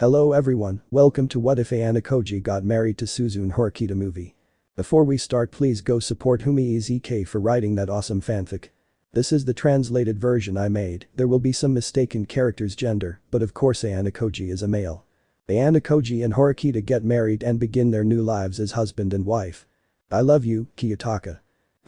Hello everyone, welcome to What If Ayanokouji Got Married to Suzune Horikita movie. Before we start, please go support Honami Ichinose for writing that awesome fanfic. This is the translated version I made. There will be some mistaken characters' gender, but of course Ayanokouji is a male. Ayanokouji and Horikita get married and begin their new lives as husband and wife. I love you, Kiyotaka.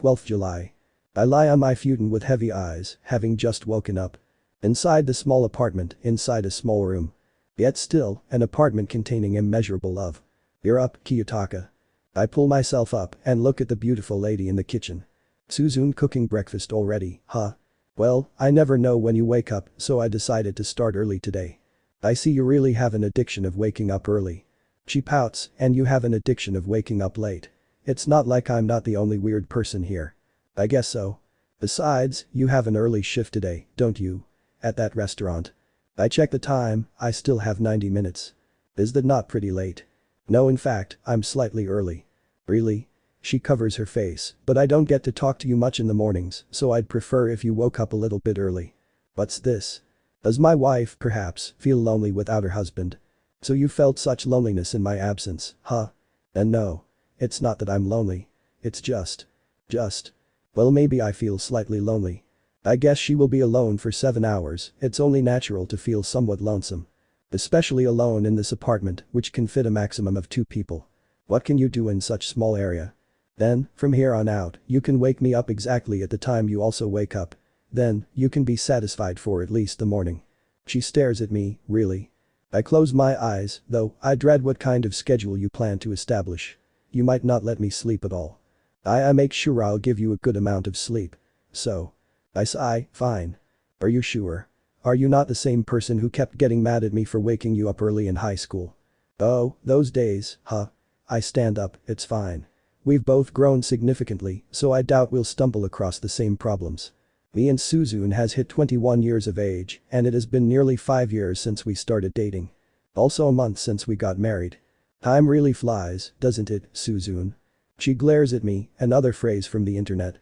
12th July. I lie on my futon with heavy eyes, having just woken up. Inside the small apartment, inside a small room. Yet still, an apartment containing immeasurable love. You're up, Kiyotaka. I pull myself up and look at the beautiful lady in the kitchen. Suzune cooking breakfast already, huh? Well, I never know when you wake up, so I decided to start early today. I see you really have an addiction of waking up early. She pouts, and you have an addiction of waking up late. It's not like I'm not the only weird person here. I guess so. Besides, you have an early shift today, don't you? At that restaurant. I check the time, I still have 90 minutes. Is that not pretty late? No, in fact, I'm slightly early. Really? She covers her face, but I don't get to talk to you much in the mornings, so I'd prefer if you woke up a little bit early. What's this? Does my wife, perhaps, feel lonely without her husband? So you felt such loneliness in my absence, huh? And no. It's not that I'm lonely. It's just. Well, maybe I feel slightly lonely. I guess she will be alone for 7 hours, it's only natural to feel somewhat lonesome. Especially alone in this apartment, which can fit a maximum of 2 people. What can you do in such small area? Then, from here on out, you can wake me up exactly at the time you also wake up. Then, you can be satisfied for at least the morning. She stares at me, really? I close my eyes, though I dread what kind of schedule you plan to establish. You might not let me sleep at all. I make sure I'll give you a good amount of sleep. So. I sigh, fine. Are you sure? Are you not the same person who kept getting mad at me for waking you up early in high school? Oh, those days, huh? I stand up, it's fine. We've both grown significantly, so I doubt we'll stumble across the same problems. Me and Suzune has hit 21 years of age, and it has been nearly 5 years since we started dating. Also a month since we got married. Time really flies, doesn't it, Suzune? She glares at me, another phrase from the internet.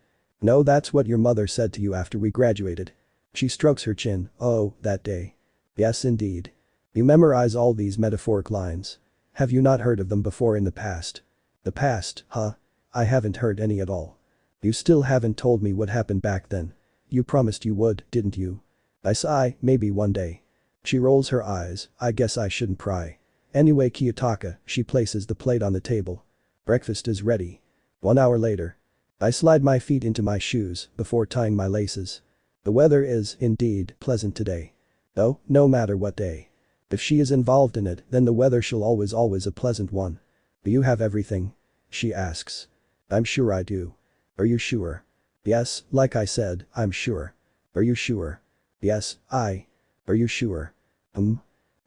No, that's what your mother said to you after we graduated. She strokes her chin, oh, that day. Yes, indeed. You memorize all these metaphoric lines. Have you not heard of them before in the past? The past, huh? I haven't heard any at all. You still haven't told me what happened back then. You promised you would, didn't you? I sigh, maybe one day. She rolls her eyes, I guess I shouldn't pry. Anyway, Kiyotaka, she places the plate on the table. Breakfast is ready. 1 hour later. I slide my feet into my shoes before tying my laces. The weather is, indeed, pleasant today. Oh, no matter what day. If she is involved in it, then the weather shall always a pleasant one. Do you have everything? She asks. I'm sure I do. Are you sure? Yes, like I said, I'm sure. Are you sure? Yes, Are you sure?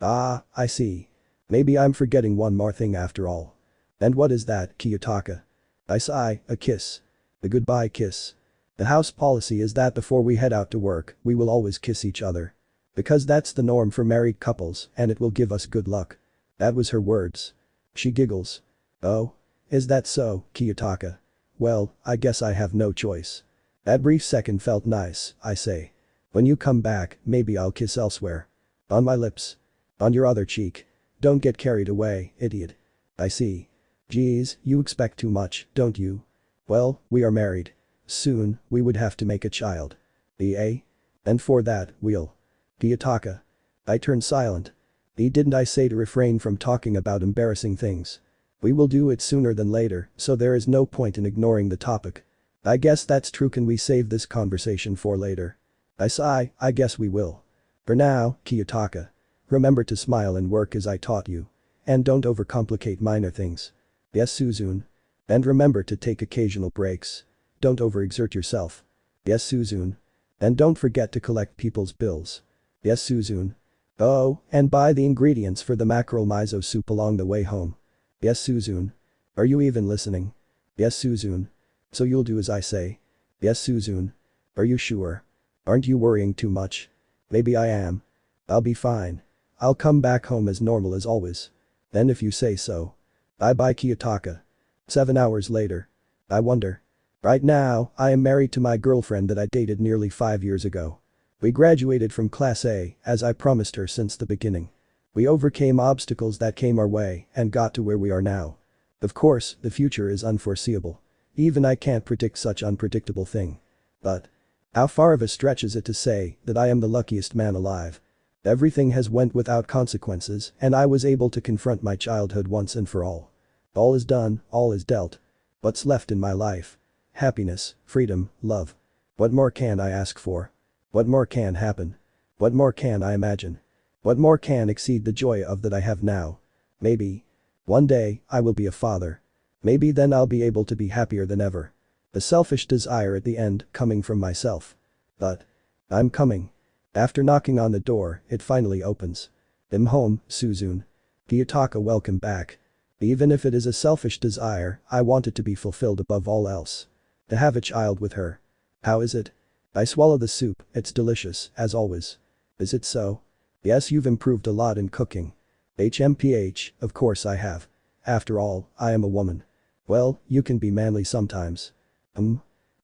Ah, I see. Maybe I'm forgetting one more thing after all. And what is that, Kiyotaka? I sigh, a kiss. The goodbye kiss. The house policy is that before we head out to work, we will always kiss each other. Because that's the norm for married couples and it will give us good luck. That was her words. She giggles. Oh? Is that so, Kiyotaka? Well, I guess I have no choice. That brief second felt nice, I say. When you come back, maybe I'll kiss elsewhere. On my lips. On your other cheek. Don't get carried away, idiot. I see. Geez, you expect too much, don't you? Well, we are married. Soon, we would have to make a child. And for that, we'll. Kiyotaka. I turn silent. Didn't I say to refrain from talking about embarrassing things? We will do it sooner than later, so there is no point in ignoring the topic. I guess that's true. Can we save this conversation for later? I sigh, I guess we will. For now, Kiyotaka. Remember to smile and work as I taught you. And don't overcomplicate minor things. Yes, Suzune. And remember to take occasional breaks. Don't overexert yourself. Yes, Suzune. And don't forget to collect people's bills. Yes, Suzune. Oh, and buy the ingredients for the mackerel miso soup along the way home. Yes, Suzune. Are you even listening? Yes, Suzune. So you'll do as I say? Yes, Suzune. Are you sure? Aren't you worrying too much? Maybe I am. I'll be fine. I'll come back home as normal as always. Then if you say so. Bye-bye, Kiyotaka. 7 hours later. I wonder. Right now, I am married to my girlfriend that I dated nearly 5 years ago. We graduated from Class A, as I promised her since the beginning. We overcame obstacles that came our way and got to where we are now. Of course, the future is unforeseeable. Even I can't predict such unpredictable thing. But how far of a stretch is it to say that I am the luckiest man alive? Everything has went without consequences and I was able to confront my childhood once and for all. All is done, all is dealt. What's left in my life? Happiness, freedom, love. What more can I ask for? What more can happen? What more can I imagine? What more can exceed the joy of that I have now? Maybe. One day, I will be a father. Maybe then I'll be able to be happier than ever. A selfish desire at the end coming from myself. But I'm coming. After knocking on the door, it finally opens. I'm home, Suzune. Kiyotaka, welcome back. Even if it is a selfish desire, I want it to be fulfilled above all else. To have a child with her. How is it? I swallow the soup, it's delicious, as always. Is it so? Yes, you've improved a lot in cooking. HMPH, of course I have. After all, I am a woman. Well, you can be manly sometimes.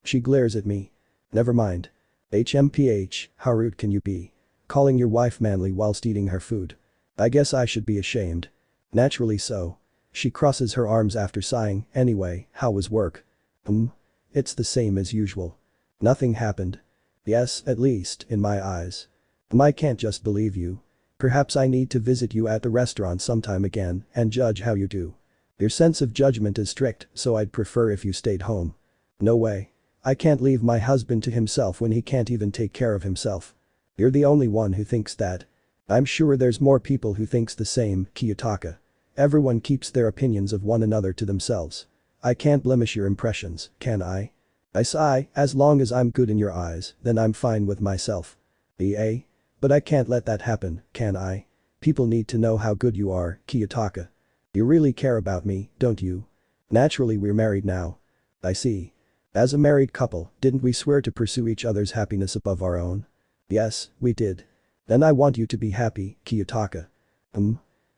She glares at me. Never mind. HMPH, how rude can you be? Calling your wife manly whilst eating her food. I guess I should be ashamed. Naturally so. She crosses her arms after sighing. Anyway, how was work? It's the same as usual. Nothing happened. Yes, at least, in my eyes. I can't just believe you. Perhaps I need to visit you at the restaurant sometime again and judge how you do. Your sense of judgment is strict, so I'd prefer if you stayed home. No way. I can't leave my husband to himself when he can't even take care of himself. You're the only one who thinks that. I'm sure there's more people who thinks the same, Kiyotaka. Everyone keeps their opinions of one another to themselves. I can't blemish your impressions, can I? I sigh, as long as I'm good in your eyes, then I'm fine with myself. EA? But I can't let that happen, can I? People need to know how good you are, Kiyotaka. You really care about me, don't you? Naturally we're married now. I see. As a married couple, didn't we swear to pursue each other's happiness above our own? Yes, we did. Then I want you to be happy, Kiyotaka.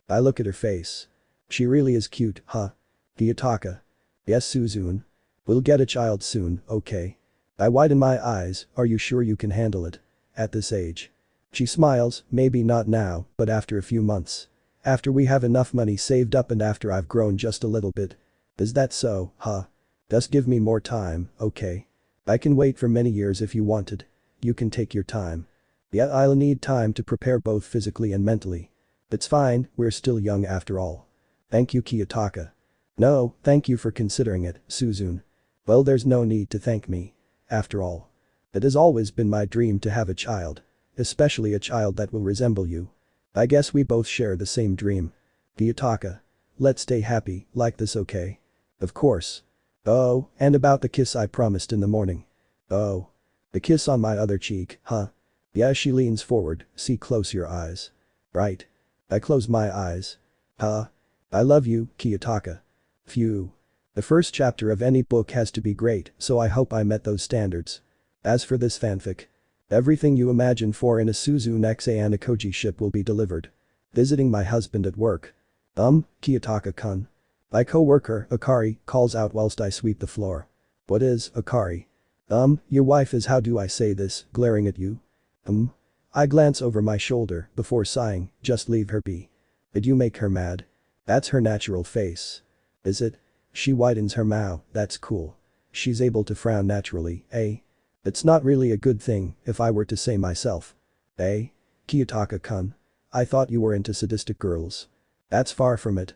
I look at her face. She really is cute, huh? Kiyotaka. Yes, Suzune. We'll get a child soon, okay? I widen my eyes, are you sure you can handle it? At this age? She smiles, maybe not now, but after a few months. After we have enough money saved up and after I've grown just a little bit. Is that so, huh? Just give me more time, okay? I can wait for many years if you wanted. You can take your time. Yeah, I'll need time to prepare both physically and mentally. It's fine, we're still young after all. Thank you, Kiyotaka. No, thank you for considering it, Suzune. Well, there's no need to thank me. After all. It has always been my dream to have a child. Especially a child that will resemble you. I guess we both share the same dream. Kiyotaka. Let's stay happy, like this, okay? Of course. Oh, and about the kiss I promised in the morning. Oh. The kiss on my other cheek, huh? Yeah, she leans forward, see close your eyes. Right. I close my eyes. Huh? I love you, Kiyotaka. Phew. The first chapter of any book has to be great, so I hope I met those standards. As for this fanfic. Everything you imagine for in a Suzune x Ayanokouji ship will be delivered. Visiting my husband at work. Kiyotaka-kun. My co-worker, Akari, calls out whilst I sweep the floor. What is, Akari? Your wife is, how do I say this, glaring at you? I glance over my shoulder before sighing, just leave her be. Did you make her mad? That's her natural face. Is it? She widens her mouth, that's cool. She's able to frown naturally, eh? It's not really a good thing, if I were to say myself. Eh? Kiyotaka-kun. I thought you were into sadistic girls. That's far from it.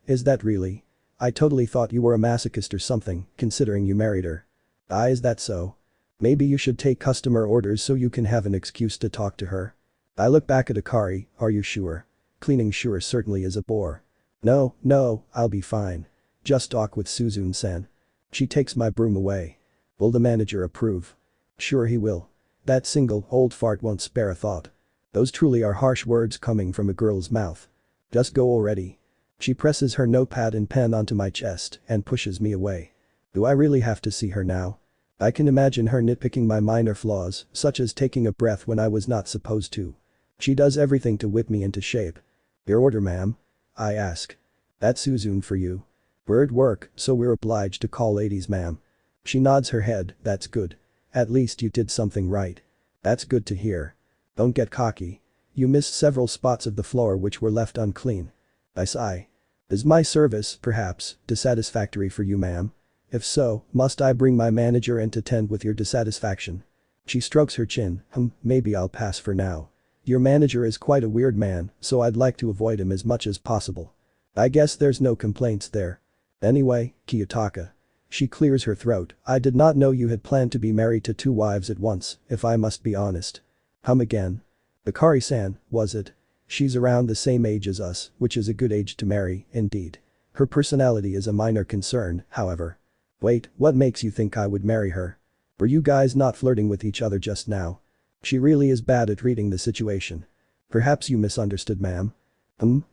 Is that really? I totally thought you were a masochist or something, considering you married her. Is that so? Maybe you should take customer orders so you can have an excuse to talk to her. I look back at Akari, are you sure? Cleaning sure certainly is a bore. No, I'll be fine. Just talk with Suzune-san. She takes my broom away. Will the manager approve? Sure he will. That single old fart won't spare a thought. Those truly are harsh words coming from a girl's mouth. Just go already. She presses her notepad and pen onto my chest and pushes me away. Do I really have to see her now? I can imagine her nitpicking my minor flaws, such as taking a breath when I was not supposed to. She does everything to whip me into shape. Your order, ma'am? I ask. That's Suzune for you. We're at work, so we're obliged to call ladies ma'am. She nods her head, that's good. At least you did something right. That's good to hear. Don't get cocky. You missed several spots of the floor which were left unclean. I sigh. Is my service, perhaps, dissatisfactory for you, ma'am? If so, must I bring my manager in to tend with your dissatisfaction? She strokes her chin. Maybe I'll pass for now. Your manager is quite a weird man, so I'd like to avoid him as much as possible. I guess there's no complaints there. Anyway, Kiyotaka. She clears her throat. I did not know you had planned to be married to 2 wives at once, if I must be honest. Again. Akari-san, was it? She's around the same age as us, which is a good age to marry, indeed. Her personality is a minor concern, however. Wait, what makes you think I would marry her? Were you guys not flirting with each other just now? She really is bad at reading the situation. Perhaps you misunderstood, ma'am.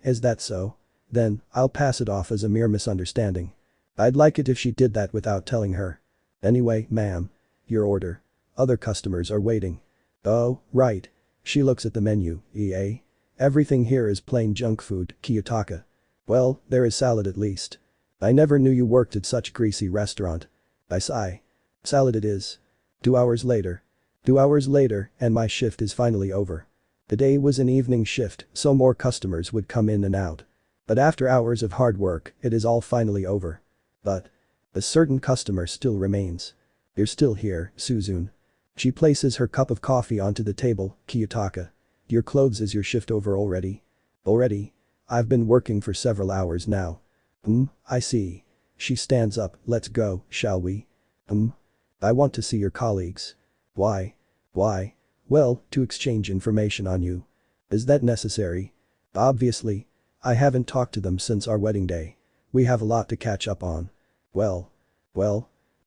Is that so? Then, I'll pass it off as a mere misunderstanding. I'd like it if she did that without telling her. Anyway, ma'am. Your order. Other customers are waiting. Oh, right. She looks at the menu, EA. Everything here is plain junk food, Kiyotaka. Well, there is salad at least. I never knew you worked at such greasy restaurant. I sigh. Salad it is. 2 hours later. 2 hours later, and my shift is finally over. Today was an evening shift, so more customers would come in and out. But after hours of hard work, it is all finally over. But a certain customer still remains. You're still here, Suzune. She places her cup of coffee onto the table. Kiyotaka. Your clothes, is your shift over already? Already? I've been working for several hours now. I see. She stands up. Let's go, shall we? I want to see your colleagues. Why? Why? Well, to exchange information on you. Is that necessary? Obviously. I haven't talked to them since our wedding day. We have a lot to catch up on. Well.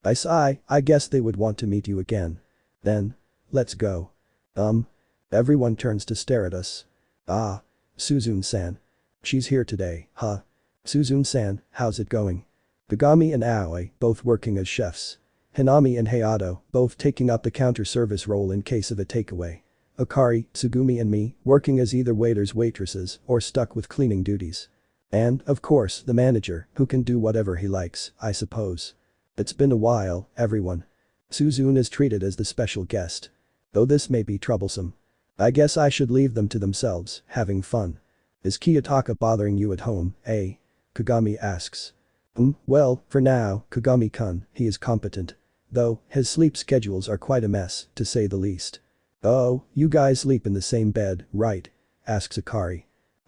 I sigh, I guess they would want to meet you again. Then. Let's go. Everyone turns to stare at us. Ah. Suzune-san. She's here today, huh? Suzune-san, how's it going? Kagami and Aoi, both working as chefs. Honami and Hayato, both taking up the counter service role in case of a takeaway. Akari, Tsugumi and me, working as either waiters/waitresses or stuck with cleaning duties. And, of course, the manager, who can do whatever he likes, I suppose. It's been a while, everyone. Suzune is treated as the special guest. Though this may be troublesome. I guess I should leave them to themselves, having fun. Is Kiyotaka bothering you at home, eh? Kagami asks. Well, for now, Kagami-kun, he is competent. Though, his sleep schedules are quite a mess, to say the least. Oh, you guys sleep in the same bed, right? Asks Akari.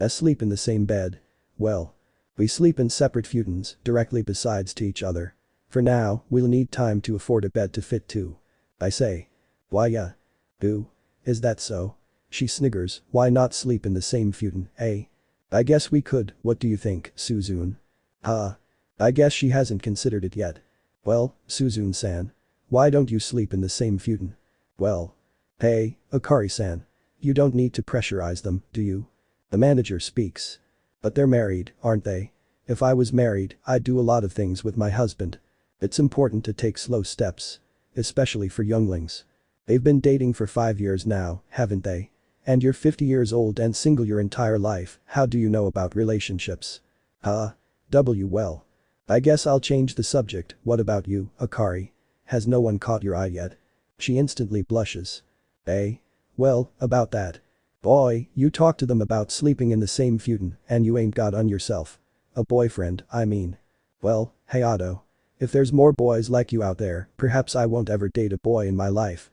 Sleep in the same bed? Well. We sleep in separate futons, directly besides to each other. For now, we'll need time to afford a bed to fit two. I say. Why yeah. Boo. Is that so? She sniggers, why not sleep in the same futon, eh? I guess we could, what do you think, Suzune? I guess she hasn't considered it yet. Well, Suzune-san. Why don't you sleep in the same futon? Well. Hey, Akari-san. You don't need to pressurize them, do you? The manager speaks. But they're married, aren't they? If I was married, I'd do a lot of things with my husband. It's important to take slow steps. Especially for younglings. They've been dating for 5 years now, haven't they? And you're 50 years old and single your entire life, how do you know about relationships? Well. I guess I'll change the subject, what about you, Akari? Has no one caught your eye yet? She instantly blushes. Well, about that. Boy, you talk to them about sleeping in the same futon and you ain't got on yourself. A boyfriend, I mean. Well, Hayato. If there's more boys like you out there, perhaps I won't ever date a boy in my life.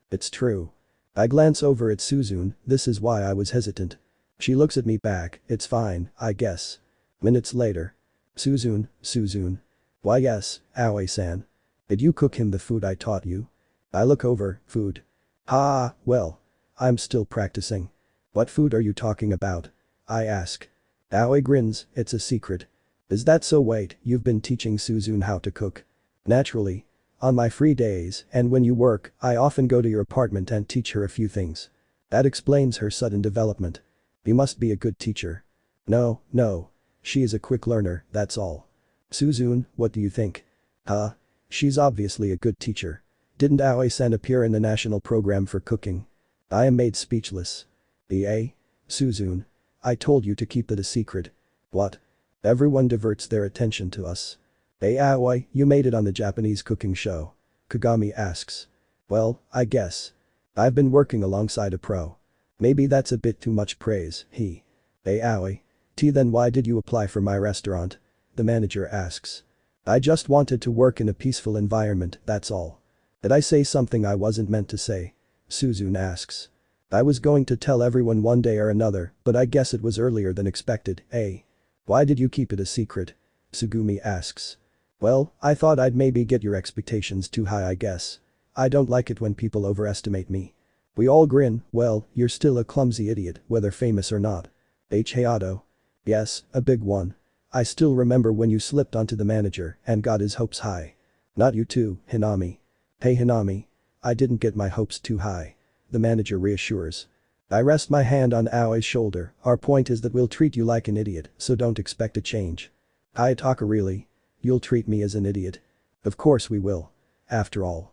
It's true. I glance over at Suzune, this is why I was hesitant. She looks at me back, it's fine, I guess. Minutes later. Suzune. Why yes, Aoi-san. Did you cook him the food I taught you? I look over, food. Well. I'm still practicing. What food are you talking about? I ask. Aoi grins, it's a secret. Is that so? Wait, you've been teaching Suzune how to cook? Naturally. On my free days and when you work, I often go to your apartment and teach her a few things. That explains her sudden development. You must be a good teacher. No. She is a quick learner, that's all. Suzune, what do you think? She's obviously a good teacher. Didn't Aoi-san appear in the national program for cooking? I am made speechless. Suzune. I told you to keep that a secret. What? Everyone diverts their attention to us. Aoi, you made it on the Japanese cooking show. Kagami asks. Well, I guess. I've been working alongside a pro. Maybe that's a bit too much praise, he. Hey Aoi. Then why did you apply for my restaurant? The manager asks. I just wanted to work in a peaceful environment, that's all. Did I say something I wasn't meant to say? Suzune asks. I was going to tell everyone one day or another, but I guess it was earlier than expected, eh? Why did you keep it a secret? Sugumi asks. Well, I thought I'd maybe get your expectations too high, I guess. I don't like it when people overestimate me. We all grin. Well, you're still a clumsy idiot, whether famous or not. Hayato. Yes, a big one. I still remember when you slipped onto the manager and got his hopes high. Not you too, Honami. Hey Honami. I didn't get my hopes too high. The manager reassures. I rest my hand on Aoi's shoulder. Our point is that we'll treat you like an idiot, so don't expect a change. Hayataka, really? You'll treat me as an idiot? Of course we will. After all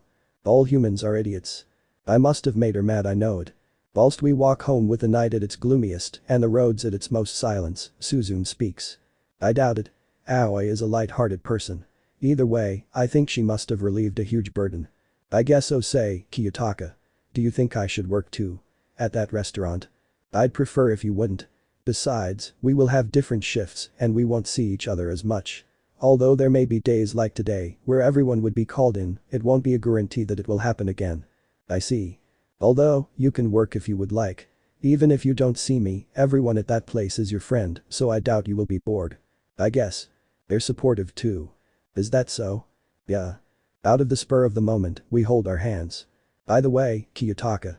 humans are idiots. I must have made her mad, I know it. Whilst we walk home with the night at its gloomiest and the roads at its most silence, Suzune speaks. I doubt it. Aoi is a light-hearted person. Either way, I think she must have relieved a huge burden. I guess so, say, Kiyotaka. Do you think I should work too? At that restaurant? I'd prefer if you wouldn't. Besides, we will have different shifts and we won't see each other as much. Although there may be days like today where everyone would be called in, it won't be a guarantee that it will happen again. I see. Although, you can work if you would like. Even if you don't see me, everyone at that place is your friend, so I doubt you will be bored. I guess. They're supportive too. Is that so? Yeah. Out of the spur of the moment, we hold our hands. By the way, Kiyotaka.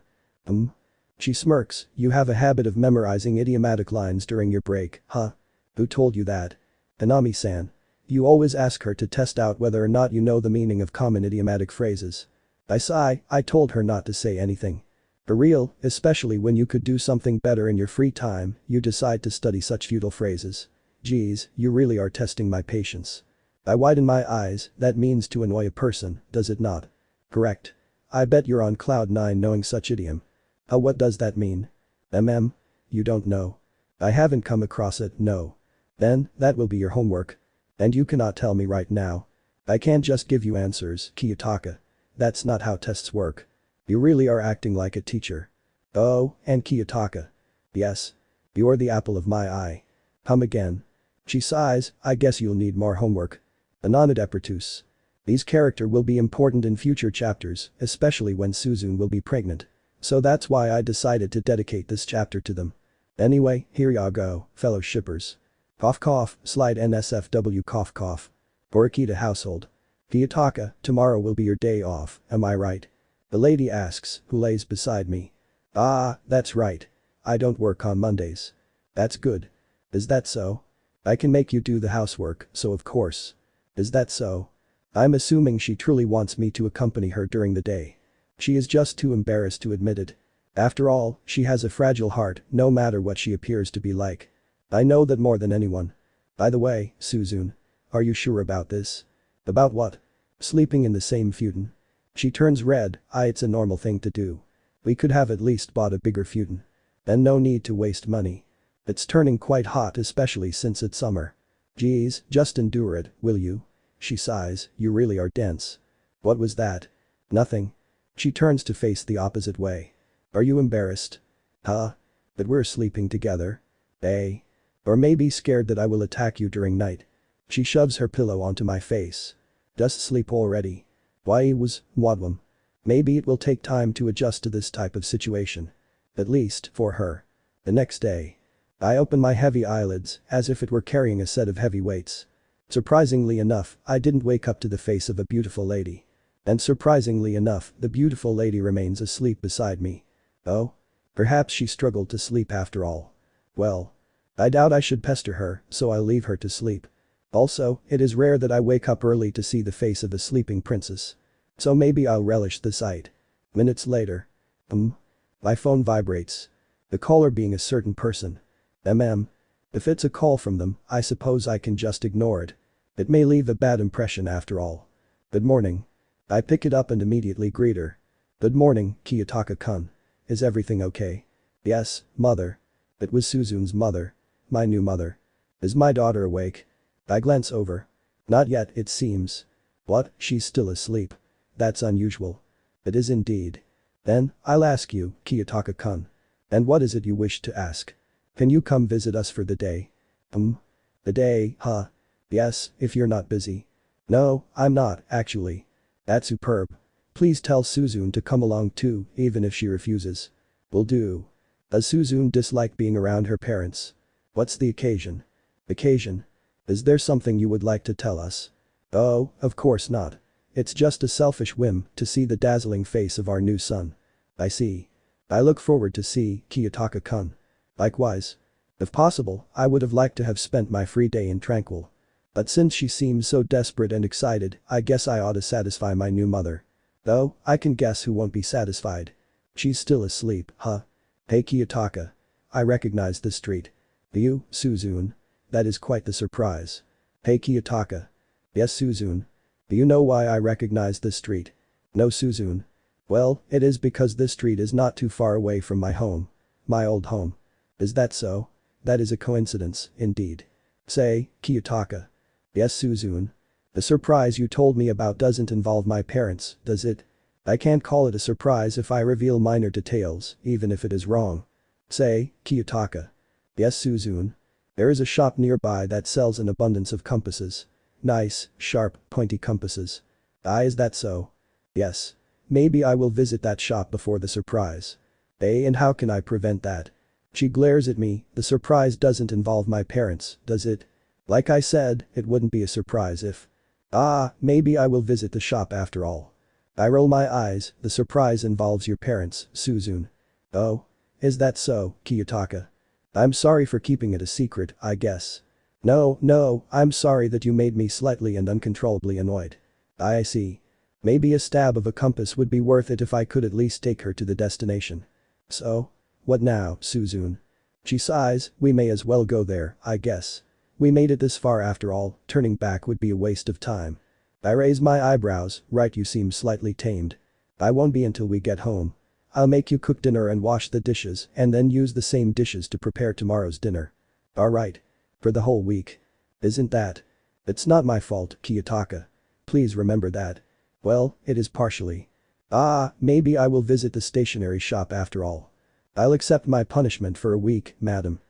She smirks. You have a habit of memorizing idiomatic lines during your break, huh? Who told you that? Hanami-san. You always ask her to test out whether or not you know the meaning of common idiomatic phrases. I sigh. I told her not to say anything. For real, especially when you could do something better in your free time, you decide to study such futile phrases. Geez, you really are testing my patience. I widen my eyes. That means to annoy a person, does it not? Correct. I bet you're on cloud 9 knowing such idiom. What does that mean? You don't know. I haven't come across it, no. Then, that will be your homework. And you cannot tell me right now. I can't just give you answers, Kiyotaka. That's not how tests work. You really are acting like a teacher. Oh, and Kiyotaka. Yes. You're the apple of my eye. Again. She sighs. I guess you'll need more homework. Anonidepertus. These character will be important in future chapters, especially when Suzune will be pregnant. So that's why I decided to dedicate this chapter to them. Anyway, here ya go, fellow shippers. Cough cough, slide NSFW cough cough. Horikita household. Kiyotaka, tomorrow will be your day off, am I right? The lady asks, who lays beside me. Ah, that's right. I don't work on Mondays. That's good. Is that so? I can make you do the housework, so of course. Is that so? I'm assuming she truly wants me to accompany her during the day. She is just too embarrassed to admit it. After all, she has a fragile heart, no matter what she appears to be like. I know that more than anyone. By the way, Suzune. Are you sure about this? About what? Sleeping in the same futon. She turns red. It's a normal thing to do. We could have at least bought a bigger futon. And no need to waste money. It's turning quite hot, especially since it's summer. Geez, just endure it, will you? She sighs. You really are dense. What was that? Nothing. She turns to face the opposite way. Are you embarrassed? Huh? That we're sleeping together? Eh? Or maybe scared that I will attack you during night. She shoves her pillow onto my face. Just sleep already. Why it was, Wadwam. Maybe it will take time to adjust to this type of situation. At least, for her. The next day. I open my heavy eyelids, as if it were carrying a set of heavy weights. Surprisingly enough, I didn't wake up to the face of a beautiful lady. And surprisingly enough, the beautiful lady remains asleep beside me. Oh? Perhaps she struggled to sleep after all. Well. I doubt I should pester her, so I'll leave her to sleep. Also, it is rare that I wake up early to see the face of a sleeping princess. So maybe I'll relish the sight. Minutes later. My phone vibrates. The caller being a certain person. If it's a call from them, I suppose I can just ignore it. It may leave a bad impression after all. Good morning. I pick it up and immediately greet her. Good morning, Kiyotaka-kun. Is everything okay? Yes, mother. It was Suzune's mother. My new mother. Is my daughter awake? I glance over. Not yet, it seems. What, she's still asleep? That's unusual. It is indeed. Then, I'll ask you, Kiyotaka-kun. And what is it you wish to ask? Can you come visit us for the day? The day, huh? Yes, if you're not busy. No, I'm not, actually. That's superb. Please tell Suzune to come along too, even if she refuses. Will do. Does Suzune dislike being around her parents? What's the occasion? Occasion? Is there something you would like to tell us? Oh, of course not. It's just a selfish whim to see the dazzling face of our new son. I see. I look forward to see Kiyotaka-kun. Likewise. If possible, I would have liked to have spent my free day in tranquil. But since she seems so desperate and excited, I guess I ought to satisfy my new mother. Though, I can guess who won't be satisfied. She's still asleep, huh? Hey Kiyotaka. I recognize this street. Do you, Suzune? That is quite the surprise. Hey Kiyotaka. Yes Suzune. Do you know why I recognize this street? No Suzune. Well, it is because this street is not too far away from my home. My old home. Is that so? That is a coincidence, indeed. Say, Kiyotaka. Yes Suzune. The surprise you told me about doesn't involve my parents, does it? I can't call it a surprise if I reveal minor details, even if it is wrong. Say, Kiyotaka. Yes Suzune. There is a shop nearby that sells an abundance of compasses. Nice, sharp, pointy compasses. Ah, is that so? Yes. Maybe I will visit that shop before the surprise. And how can I prevent that? She glares at me, the surprise doesn't involve my parents, does it? Like I said, it wouldn't be a surprise if… maybe I will visit the shop after all. I roll my eyes, the surprise involves your parents, Suzune. Oh? Is that so, Kiyotaka? I'm sorry for keeping it a secret, I guess. No, I'm sorry that you made me slightly and uncontrollably annoyed. I see. Maybe a stab of a compass would be worth it if I could at least take her to the destination. So? What now, Suzune? She sighs, we may as well go there, I guess. We made it this far after all, turning back would be a waste of time. I raise my eyebrows, right you seem slightly tamed. I won't be until we get home. I'll make you cook dinner and wash the dishes and then use the same dishes to prepare tomorrow's dinner. Alright. For the whole week. Isn't that? It's not my fault, Kiyotaka. Please remember that. Well, it is partially. Maybe I will visit the stationery shop after all. I'll accept my punishment for a week, madam.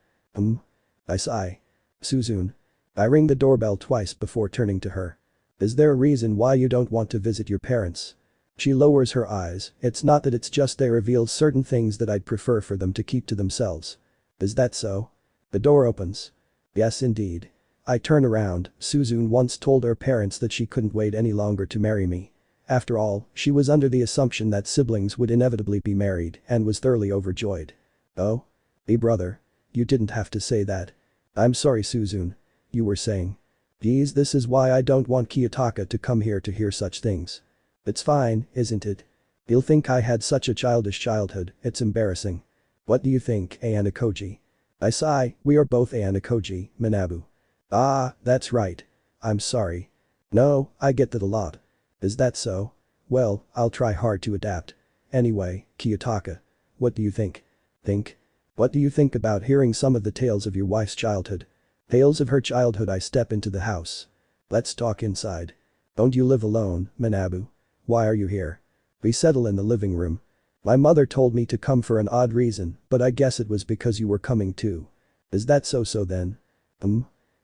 I sigh. Suzune. I ring the doorbell twice before turning to her. Is there a reason why you don't want to visit your parents? She lowers her eyes, it's not that it's just they reveal certain things that I'd prefer for them to keep to themselves. Is that so? The door opens. Yes indeed. I turn around, Suzune once told her parents that she couldn't wait any longer to marry me. After all, she was under the assumption that siblings would inevitably be married and was thoroughly overjoyed. Oh? Brother. You didn't have to say that. I'm sorry Suzune. You were saying. Geez, this is why I don't want Kiyotaka to come here to hear such things. It's fine, isn't it? You'll think I had such a childish childhood, it's embarrassing. What do you think, Ayanokouji? I sigh, we are both Ayanokouji, Manabu. That's right. I'm sorry. No, I get that a lot. Is that so? Well, I'll try hard to adapt. Anyway, Kiyotaka. What do you think? Think? What do you think about hearing some of the tales of your wife's childhood? Tales of her childhood. I step into the house. Let's talk inside. Don't you live alone, Manabu? Why are you here? We settle in the living room. My mother told me to come for an odd reason, but I guess it was because you were coming too. Is that so then?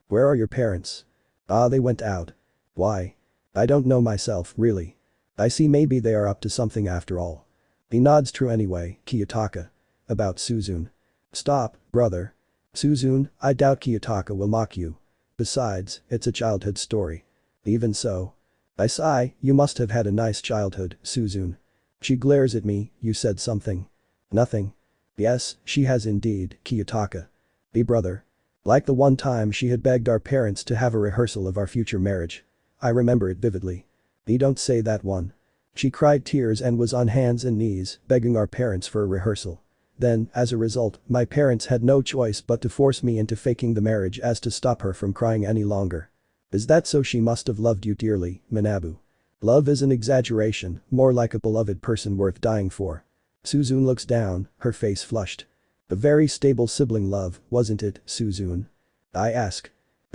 Where are your parents? They went out. Why? I don't know myself, really. I see maybe they are up to something after all. He nods. True anyway, Kiyotaka. About Suzune. Stop, brother. Suzune, I doubt Kiyotaka will mock you. Besides, it's a childhood story. Even so. I sigh, you must have had a nice childhood, Suzune. She glares at me, you said something. Nothing. Yes, she has indeed, Kiyotaka. Brother. Like the one time she had begged our parents to have a rehearsal of our future marriage. I remember it vividly. Don't say that one. She cried tears and was on hands and knees, begging our parents for a rehearsal. Then, as a result, my parents had no choice but to force me into faking the marriage as to stop her from crying any longer. Is that so? She must have loved you dearly, Manabu. Love is an exaggeration, more like a beloved person worth dying for. Suzune looks down, her face flushed. A very stable sibling love, wasn't it, Suzune? I ask.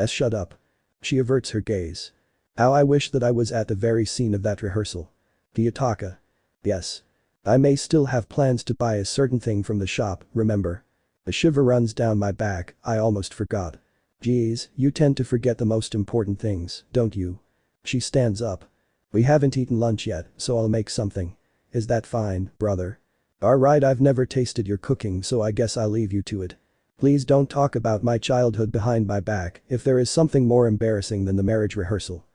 Shut up. She averts her gaze. How I wish that I was at the very scene of that rehearsal. Kiyotaka. Yes. I may still have plans to buy a certain thing from the shop, remember? A shiver runs down my back, I almost forgot. Geez, you tend to forget the most important things, don't you? She stands up. We haven't eaten lunch yet, so I'll make something. Is that fine, brother? Alright, I've never tasted your cooking, so I guess I'll leave you to it. Please don't talk about my childhood behind my back if there is something more embarrassing than the marriage rehearsal.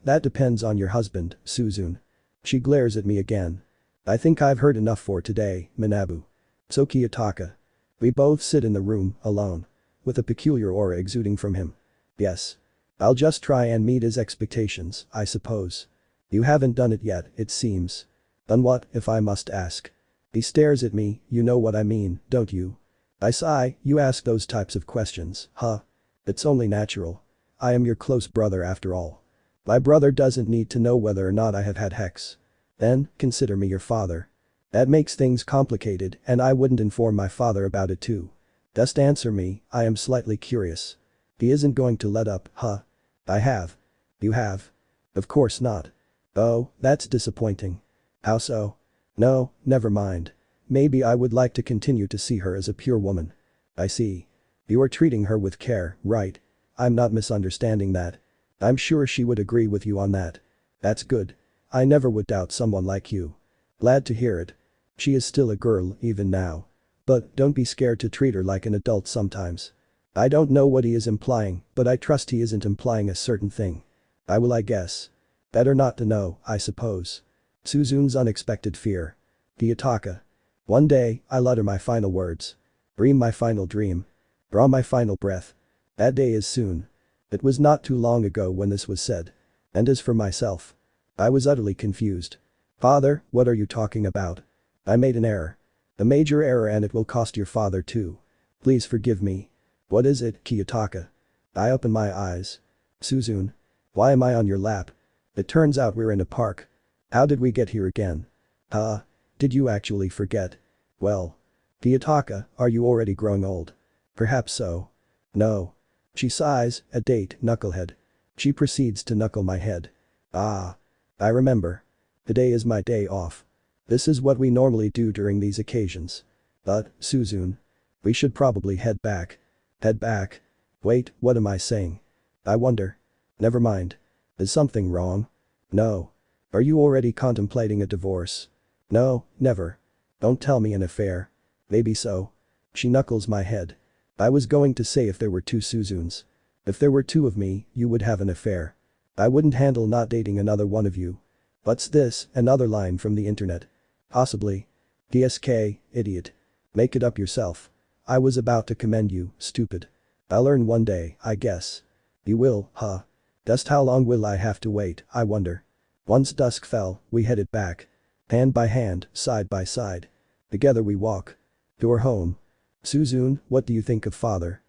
That depends on your husband, Suzune. She glares at me again. I think I've heard enough for today, Manabu. So Kiyotaka. We both sit in the room, alone. With a peculiar aura exuding from him. Yes. I'll just try and meet his expectations, I suppose. You haven't done it yet, it seems. Done what, if I must ask? He stares at me, you know what I mean, don't you? I sigh, you ask those types of questions, huh? It's only natural. I am your close brother after all. My brother doesn't need to know whether or not I have had sex. Then, consider me your father. That makes things complicated and I wouldn't inform my father about it too. Just answer me, I am slightly curious. He isn't going to let up, huh? I have. You have? Of course not. Oh, that's disappointing. How so? No, never mind. Maybe I would like to continue to see her as a pure woman. I see. You are treating her with care, right? I'm not misunderstanding that. I'm sure she would agree with you on that. That's good. I never would doubt someone like you. Glad to hear it. She is still a girl, even now. But don't be scared to treat her like an adult sometimes. I don't know what he is implying, but I trust he isn't implying a certain thing. I guess. Better not to know, I suppose. Suzune's unexpected fear. Kiyotaka. One day, I'll utter my final words. Dream my final dream. Draw my final breath. That day is soon. It was not too long ago when this was said. And as for myself. I was utterly confused. Father, what are you talking about? I made an error. A major error and it will cost your father too. Please forgive me. What is it, Kiyotaka? I open my eyes. Suzune. Why am I on your lap? It turns out we're in a park. How did we get here again? Did you actually forget? Well. Kiyotaka, are you already growing old? Perhaps so. No. She sighs, a date, knucklehead. She proceeds to knuckle my head. Ah. I remember. Today is my day off. This is what we normally do during these occasions. But, Suzune. We should probably head back. Head back? Wait, what am I saying? I wonder. Never mind. Is something wrong? No. Are you already contemplating a divorce? No, never. Don't tell me an affair. Maybe so. She knuckles my head. I was going to say if there were two Suzunes. If there were two of me, you would have an affair. I wouldn't handle not dating another one of you. What's this, another line from the internet? Possibly. DSK, idiot. Make it up yourself. I was about to commend you, stupid. I'll learn one day, I guess. You will, huh? Just how long will I have to wait, I wonder. Once dusk fell, we headed back. Hand by hand, side by side. Together we walk. To our home. Suzune, what do you think of father?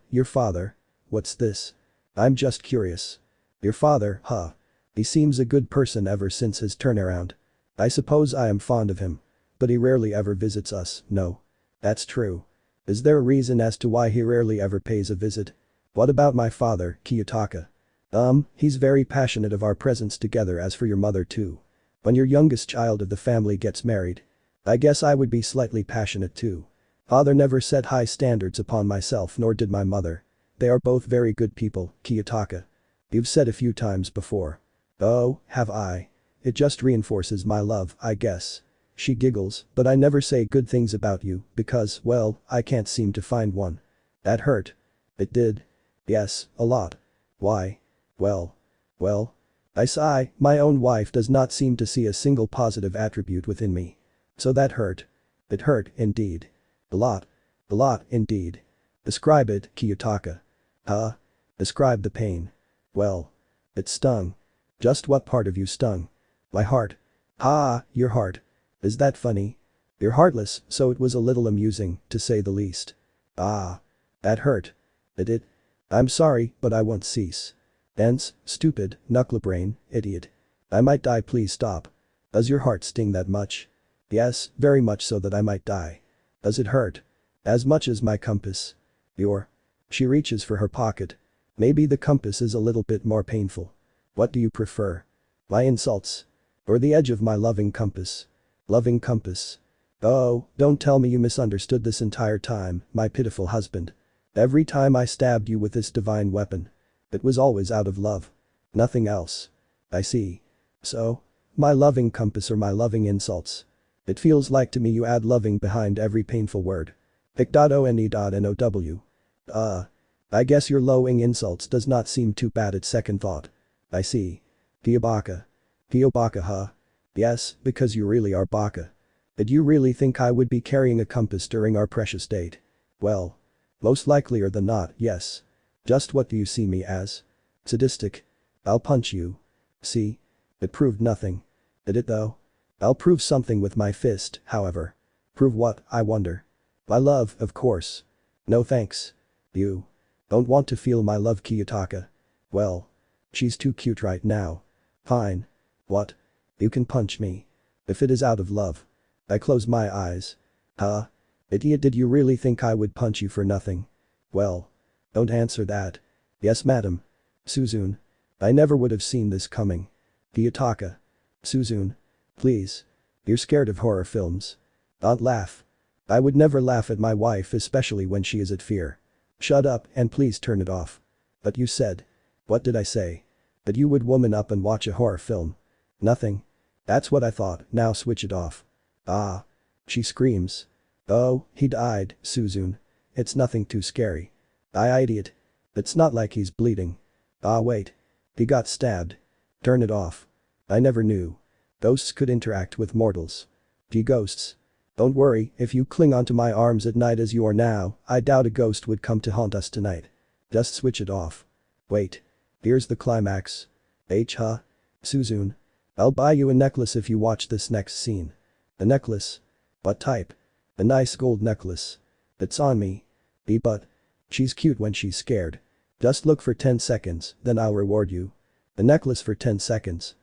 Your father? What's this? I'm just curious. Your father, huh? He seems a good person ever since his turnaround. I suppose I am fond of him. But he rarely ever visits us, no. That's true. Is there a reason as to why he rarely ever pays a visit? What about my father, Kiyotaka? He's very passionate of our presence together. As for your mother too. When your youngest child of the family gets married. I guess I would be slightly passionate too. Father never set high standards upon myself nor did my mother. They are both very good people, Kiyotaka. You've said a few times before. Oh, have I? It just reinforces my love, I guess. She giggles, but I never say good things about you because, well, I can't seem to find one. That hurt. It did. Yes, a lot. Why? Well. I sigh, my own wife does not seem to see a single positive attribute within me. So that hurt. It hurt, indeed. A lot. A lot, indeed. Describe it, Kiyotaka. Describe the pain. Well. It stung. Just what part of you stung? My heart. Your heart. Is that funny? You're heartless, so it was a little amusing, to say the least. That hurt. It did. I'm sorry, but I won't cease. Dense, stupid, knucklebrain, idiot. I might die, please stop. Does your heart sting that much? Yes, very much so that I might die. Does it hurt? As much as my compass? She reaches for her pocket. Maybe the compass is a little bit more painful. What do you prefer? My insults? Or the edge of my loving compass? Loving compass. Oh, don't tell me you misunderstood this entire time, my pitiful husband. Every time I stabbed you with this divine weapon. It was always out of love. Nothing else. I see. So? My loving compass or my loving insults. It feels like to me you add loving behind every painful word. Pic.one.now. I guess your lowing insults does not seem too bad at second thought. I see. Pio baka huh? Yes, because you really are baka. Did you really think I would be carrying a compass during our precious date? Well. Most likelier than not, yes. Just what do you see me as? Sadistic. I'll punch you. See? It proved nothing. Did it though? I'll prove something with my fist, however. Prove what, I wonder? My love, of course. No thanks. You don't want to feel my love, Kiyotaka. Well. She's too cute right now. Fine. What? You can punch me. If it is out of love. I close my eyes. Huh? Idiot, did you really think I would punch you for nothing? Well. Don't answer that. Yes, madam. Suzune. I never would have seen this coming. Kiyotaka. Suzune. Please. You're scared of horror films. Don't laugh. I would never laugh at my wife, especially when she is at fear. Shut up and please turn it off. But you said. What did I say? That you would woman up and watch a horror film. Nothing. That's what I thought, now switch it off. Ah. She screams. Oh, he died, Suzune. It's nothing too scary. Idiot. It's not like he's bleeding. Ah wait. He got stabbed. Turn it off. I never knew. Ghosts could interact with mortals. Ghosts. Don't worry, if you cling onto my arms at night as you are now, I doubt a ghost would come to haunt us tonight. Just switch it off. Wait. Here's the climax. Huh? Suzune. I'll buy you a necklace if you watch this next scene. A necklace? What type? A nice gold necklace. It's on me. But. She's cute when she's scared. Just look for 10 seconds, then I'll reward you. The necklace for 10 seconds.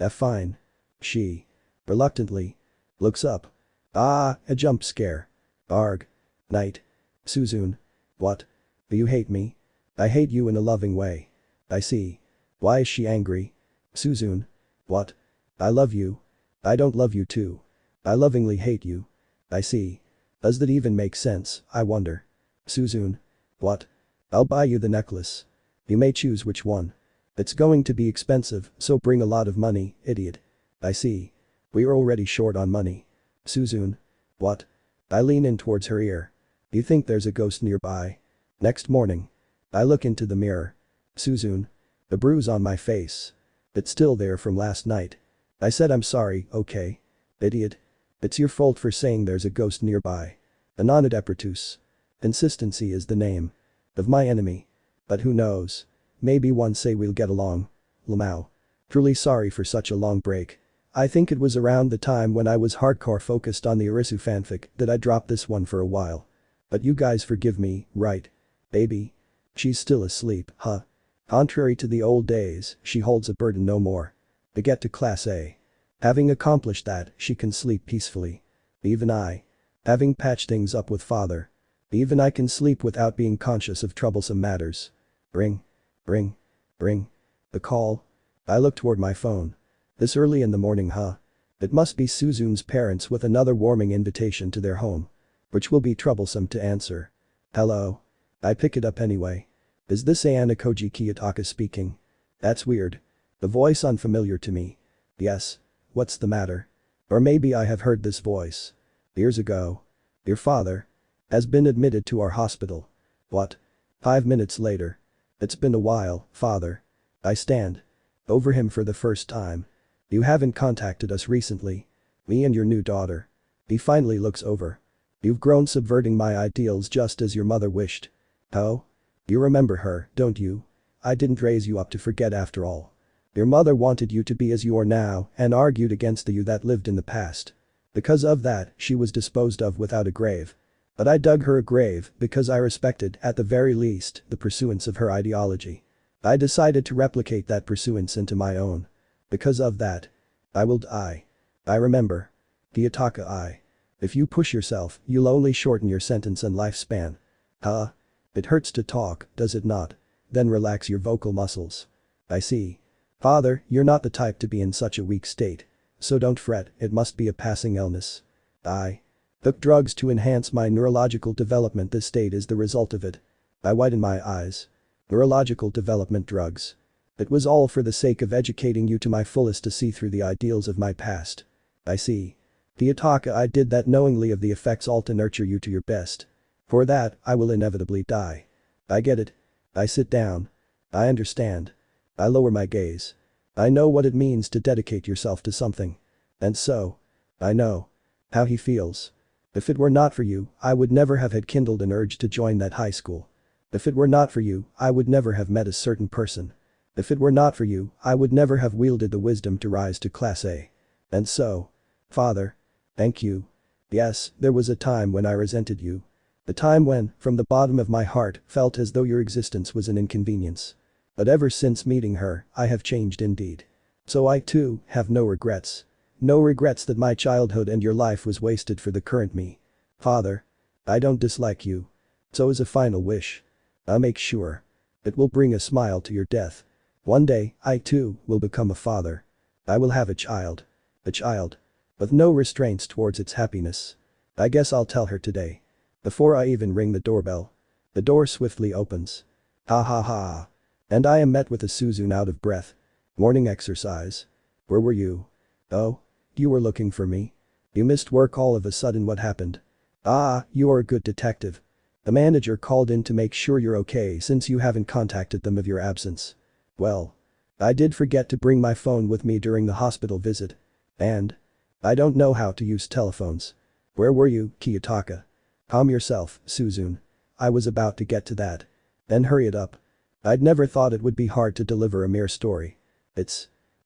Fine. She. Reluctantly. Looks up. Ah, a jump scare. Arg. Night. Suzune. What? Do you hate me? I hate you in a loving way. I see. Why is she angry? Suzune. What? I love you. I don't love you too. I lovingly hate you. I see. Does that even make sense, I wonder? Suzune. What? I'll buy you the necklace. You may choose which one. It's going to be expensive, so bring a lot of money, idiot. I see. We are already short on money. Suzune. What? I lean in towards her ear. Do you think there's a ghost nearby? Next morning. I look into the mirror. Suzune. The bruise on my face. It's still there from last night. I said I'm sorry, okay? Idiot. It's your fault for saying there's a ghost nearby. Anonidepertus. Consistency is the name of my enemy. But who knows? Maybe one say we'll get along. Lamau. Truly sorry for such a long break. I think it was around the time when I was hardcore focused on the Arisu fanfic that I dropped this one for a while. But you guys forgive me, right? Baby? She's still asleep, huh? Contrary to the old days, she holds a burden no more. To get to class A. Having accomplished that, she can sleep peacefully. Even I. Having patched things up with father. Even I can sleep without being conscious of troublesome matters. Ring. Ring. Ring. The call. I look toward my phone. This early in the morning, huh? It must be Suzune's parents with another warming invitation to their home. Which will be troublesome to answer. Hello. I pick it up anyway. Is this Ayanokouji Kiyotaka speaking? That's weird. The voice unfamiliar to me. Yes. What's the matter? Or maybe I have heard this voice. Years ago. Your father has been admitted to our hospital. What? 5 minutes later. It's been a while, father. I stand over him for the first time. You haven't contacted us recently. Me and your new daughter. He finally looks over. You've grown subverting my ideals just as your mother wished. Oh? You remember her, don't you? I didn't raise you up to forget after all. Your mother wanted you to be as you are now and argued against the you that lived in the past. Because of that, she was disposed of without a grave. But I dug her a grave because I respected, at the very least, the pursuance of her ideology. I decided to replicate that pursuance into my own. Because of that. I will die. I remember. Kiyotaka I. If you push yourself, you'll only shorten your sentence and lifespan. Huh? It hurts to talk, does it not? Then relax your vocal muscles. I see. Father, you're not the type to be in such a weak state. so don't fret, it must be a passing illness. I took drugs to enhance my neurological development. This state is the result of it. I widen my eyes. Neurological development drugs. It was all for the sake of educating you to my fullest to see through the ideals of my past. I see. Hiyotaka, I did that knowingly of the effects all to nurture you to your best. For that, I will inevitably die. I get it. I sit down. I understand. I lower my gaze. I know what it means to dedicate yourself to something. And so. I know. How he feels. If it were not for you, I would never have had kindled an urge to join that high school. If it were not for you, I would never have met a certain person. If it were not for you, I would never have wielded the wisdom to rise to Class A. And so. Father. Thank you. Yes, there was a time when I resented you. The time when, from the bottom of my heart, felt as though your existence was an inconvenience. But ever since meeting her, I have changed indeed. So I too, have no regrets. No regrets that my childhood and your life was wasted for the current me. Father. I don't dislike you. So as a final wish. I make sure. It will bring a smile to your death. One day, I too, will become a father. I will have a child. A child. With no restraints towards its happiness. I guess I'll tell her today. Before I even ring the doorbell. The door swiftly opens. Ha ha ha. And I am met with a Suzune out of breath. Morning exercise. Where were you? Oh. You were looking for me? You missed work all of a sudden. What happened? Ah, you are a good detective. The manager called in to make sure you're okay since you haven't contacted them of your absence. Well. I did forget to bring my phone with me during the hospital visit. And. I don't know how to use telephones. Where were you, Kiyotaka? Calm yourself, Suzune. I was about to get to that. Then hurry it up. I'd never thought it would be hard to deliver a mere story.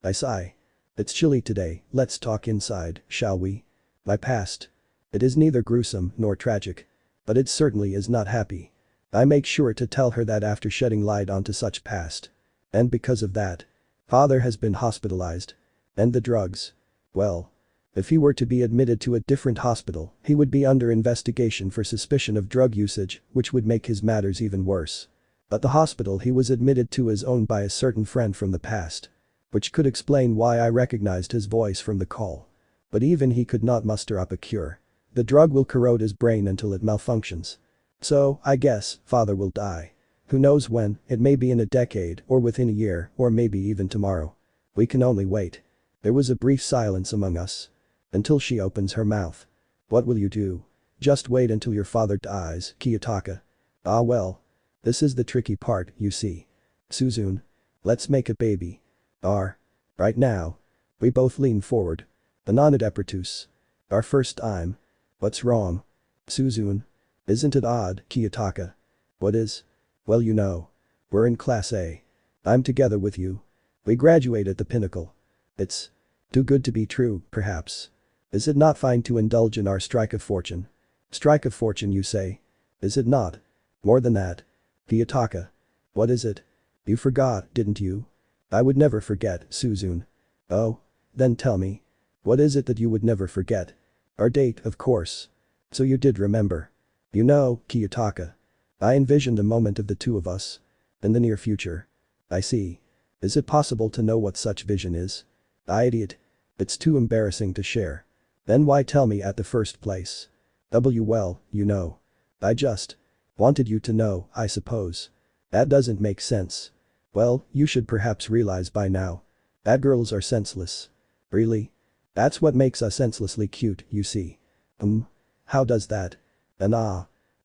I sigh. It's chilly today, let's talk inside, shall we? My past. It is neither gruesome nor tragic. But it certainly is not happy. I make sure to tell her that after shedding light onto such past. And because of that. Father has been hospitalized. And the drugs. Well. If he were to be admitted to a different hospital, he would be under investigation for suspicion of drug usage, which would make his matters even worse. But the hospital he was admitted to is owned by a certain friend from the past. Which could explain why I recognized his voice from the call. But even he could not muster up a cure. The drug will corrode his brain until it malfunctions. So, I guess, father will die. Who knows when, it may be in a decade, or within a year, or maybe even tomorrow. We can only wait. There was a brief silence among us. Until she opens her mouth. What will you do? Just wait until your father dies, Kiyotaka. Ah well. This is the tricky part, you see. Suzune. Let's make a baby. Right now. We both lean forward. The non-depretus. Our first time. What's wrong? Suzune. Isn't it odd, Kiyotaka? What is? Well, you know. We're in Class A. I'm together with you. We graduate at the pinnacle. It's too good to be true, perhaps. Is it not fine to indulge in our strike of fortune? Strike of fortune, you say? Is it not? More than that. Kiyotaka. What is it? You forgot, didn't you? I would never forget, Suzune. Oh? Then tell me. What is it that you would never forget? Our date, of course. So you did remember. You know, Kiyotaka. I envisioned a moment of the two of us. In the near future. I see. Is it possible to know what such vision is? Idiot. It's too embarrassing to share. Then why tell me at the first place? Well, you know. I just wanted you to know, I suppose. That doesn't make sense. Well, you should perhaps realize by now. That girls are senseless. Really? That's what makes us senselessly cute, you see. How does that? And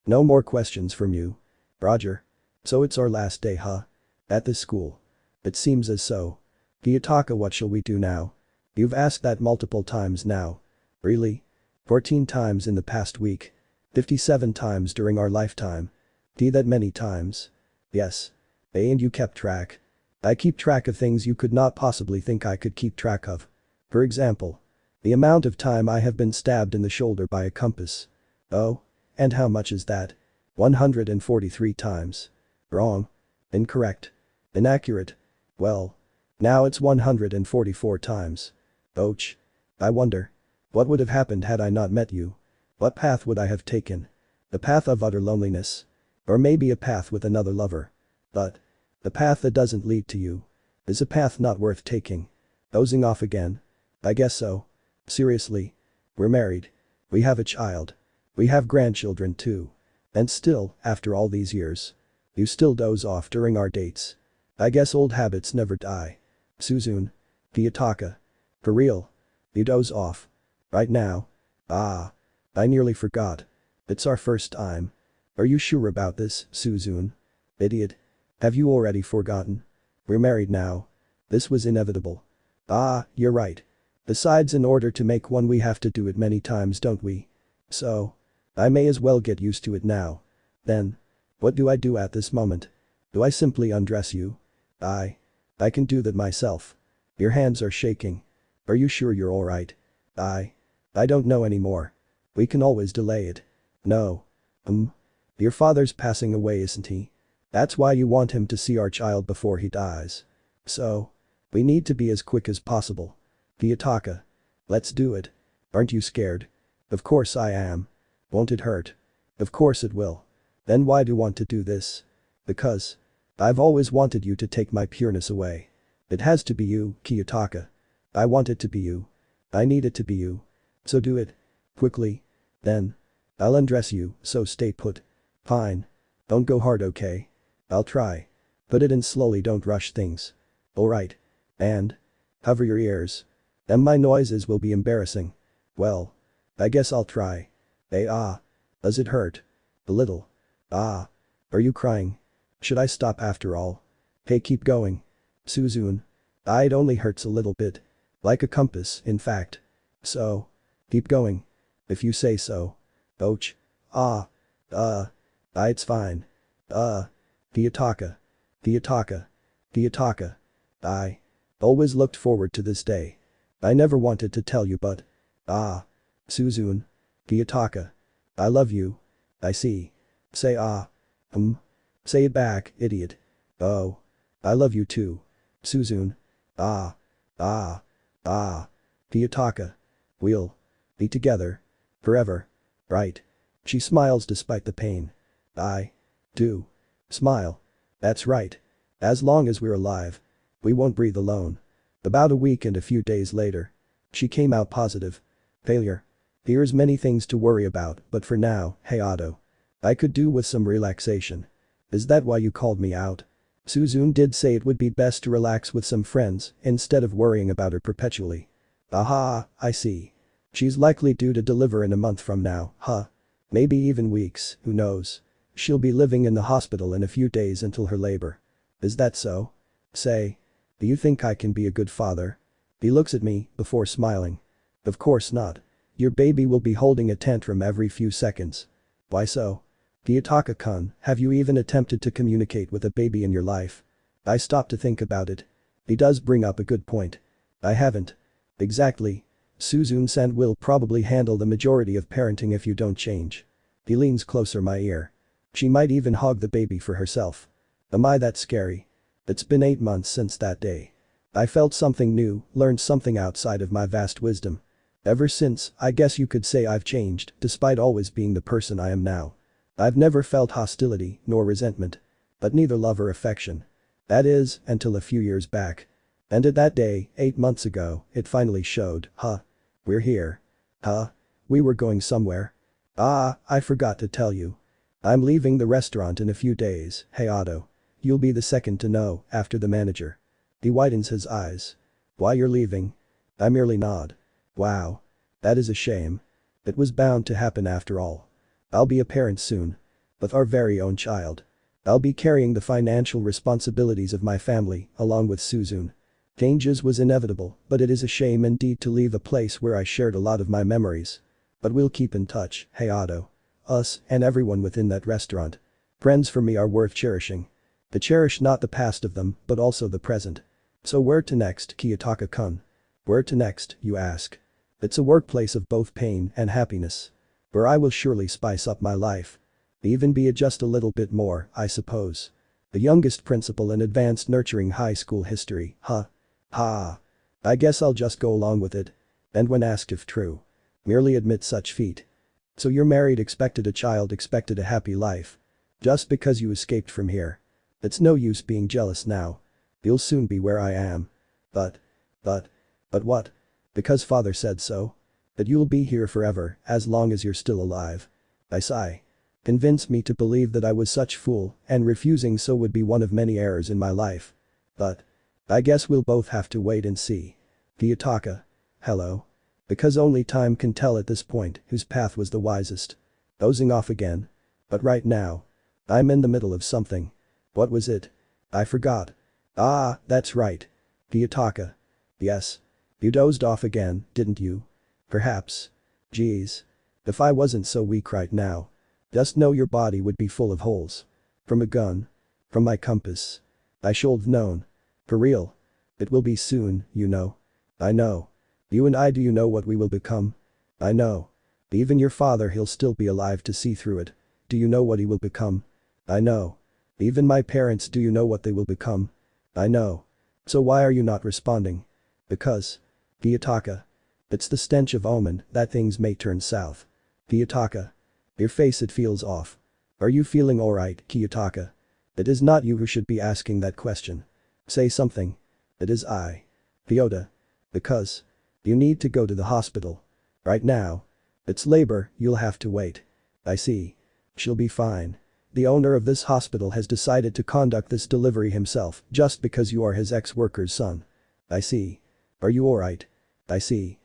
no more questions from you. Roger. So it's our last day, huh? At this school. It seems as so. Kiyotaka, what shall we do now? You've asked that multiple times now. Really? 14 times in the past week. 57 times during our lifetime. That many times? Yes. And you kept track. I keep track of things you could not possibly think I could keep track of. For example. The amount of time I have been stabbed in the shoulder by a compass. Oh? And how much is that? 143 times. Wrong. Incorrect. Inaccurate. Well. Now it's 144 times. Ouch. I wonder. What would have happened had I not met you? What path would I have taken? The path of utter loneliness? Or maybe a path with another lover? But. The path that doesn't lead to you. Is a path not worth taking. Dozing off again. I guess so. Seriously. We're married. We have a child. We have grandchildren too. And still, after all these years. You still doze off during our dates. I guess old habits never die. Suzune. Kiyotaka. For real. You doze off. Right now. Ah. I nearly forgot. It's our first time. Are you sure about this, Suzune? Idiot. Have you already forgotten? We're married now. This was inevitable. Ah, you're right. Besides, in order to make one we have to do it many times, don't we? So. I may as well get used to it now. Then. What do I do at this moment? Do I simply undress you? I can do that myself. Your hands are shaking. Are you sure you're alright? I don't know anymore. We can always delay it. No. Your father's passing away, isn't he? That's why you want him to see our child before he dies. So. We need to be as quick as possible. Kiyotaka. Let's do it. Aren't you scared? Of course I am. Won't it hurt? Of course it will. Then why do you want to do this? Because. I've always wanted you to take my pureness away. It has to be you, Kiyotaka. I want it to be you. I need it to be you. So do it. Quickly. Then. I'll undress you, so stay put. Fine. Don't go hard, okay? I'll try. Put it in slowly, don't rush things. Alright. And. Cover your ears. Then my noises will be embarrassing. Well. I guess I'll try. Does it hurt? A little. Are you crying? Should I stop after all? Hey, keep going. Suzune. It only hurts a little bit. Like a compass, in fact. So. Keep going. If you say so. Ouch. It's fine. Kiyotaka. Kiyotaka. Kiyotaka. I always looked forward to this day. I never wanted to tell you, but. Suzune. Kiyotaka. I love you. I see. Say Say it back, idiot. Oh. I love you too. Suzune. Kiyotaka. We'll be together. Forever. Right. She smiles despite the pain. I do. Smile. That's right. As long as we're alive. We won't breathe alone. About a week and a few days later. She came out positive. Failure. Here's many things to worry about, but for now, Hayato. I could do with some relaxation. Is that why you called me out? Suzune did say it would be best to relax with some friends instead of worrying about her perpetually. Aha, I see. She's likely due to deliver in a month from now, huh? Maybe even weeks, who knows? She'll be living in the hospital in a few days until her labor. Is that so? Say. Do you think I can be a good father? He looks at me before smiling. Of course not. Your baby will be holding a tantrum every few seconds. Why so? Kiyotaka-kun, have you even attempted to communicate with a baby in your life? I stopped to think about it. He does bring up a good point. I haven't. Exactly. Suzune-san will probably handle the majority of parenting if you don't change. He leans closer my ear. She might even hog the baby for herself. Am I that scary? It's been 8 months since that day. I felt something new, learned something outside of my vast wisdom. Ever since, I guess you could say I've changed, despite always being the person I am now. I've never felt hostility, nor resentment. But neither love or affection. That is, until a few years back. And at that day, 8 months ago, it finally showed, huh? We're here. Huh? We were going somewhere. I forgot to tell you. I'm leaving the restaurant in a few days, Hayato. You'll be the second to know, after the manager. He widens his eyes. Why you're leaving? I merely nod. Wow. That is a shame. It was bound to happen after all. I'll be a parent soon. With our very own child. I'll be carrying the financial responsibilities of my family, along with Suzune. Changes was inevitable, but it is a shame indeed to leave a place where I shared a lot of my memories. But we'll keep in touch, Hayato. Us, and everyone within that restaurant. Friends for me are worth cherishing. To cherish not the past of them, but also the present. So where to next, Kiyotaka-kun? Where to next, you ask? It's a workplace of both pain and happiness. Where I will surely spice up my life. Even be just a little bit more, I suppose. The youngest principal in advanced nurturing high school history, huh? I guess I'll just go along with it. And when asked if true. Merely admit such feat. So you're married, expected a child, expected a happy life. Just because you escaped from here. It's no use being jealous now. You'll soon be where I am. But what? Because father said so. That you'll be here forever, as long as you're still alive. I sigh. Convince me to believe that I was such fool, and refusing so would be one of many errors in my life. But. I guess we'll both have to wait and see. Kiyotaka. Hello. Because only time can tell at this point whose path was the wisest. Dozing off again. But right now. I'm in the middle of something. What was it? I forgot. Ah, that's right. Kiyotaka. Yes. You dozed off again, didn't you? Perhaps. Geez. If I wasn't so weak right now. Just know your body would be full of holes. From a gun. From my compass. I should've known. For real. It will be soon, you know. I know. You and I, do you know what we will become? I know. Even your father, he'll still be alive to see through it. Do you know what he will become? I know. Even my parents, do you know what they will become? I know. So why are you not responding? Because. Kiyotaka. It's the stench of omen that things may turn south. Kiyotaka. Your face, it feels off. Are you feeling alright, Kiyotaka? It is not you who should be asking that question. Say something. It is I. Kyoto. Because. You need to go to the hospital. Right now. It's labor, you'll have to wait. I see. She'll be fine. The owner of this hospital has decided to conduct this delivery himself just because you are his ex-worker's son. I see. Are you alright? I see.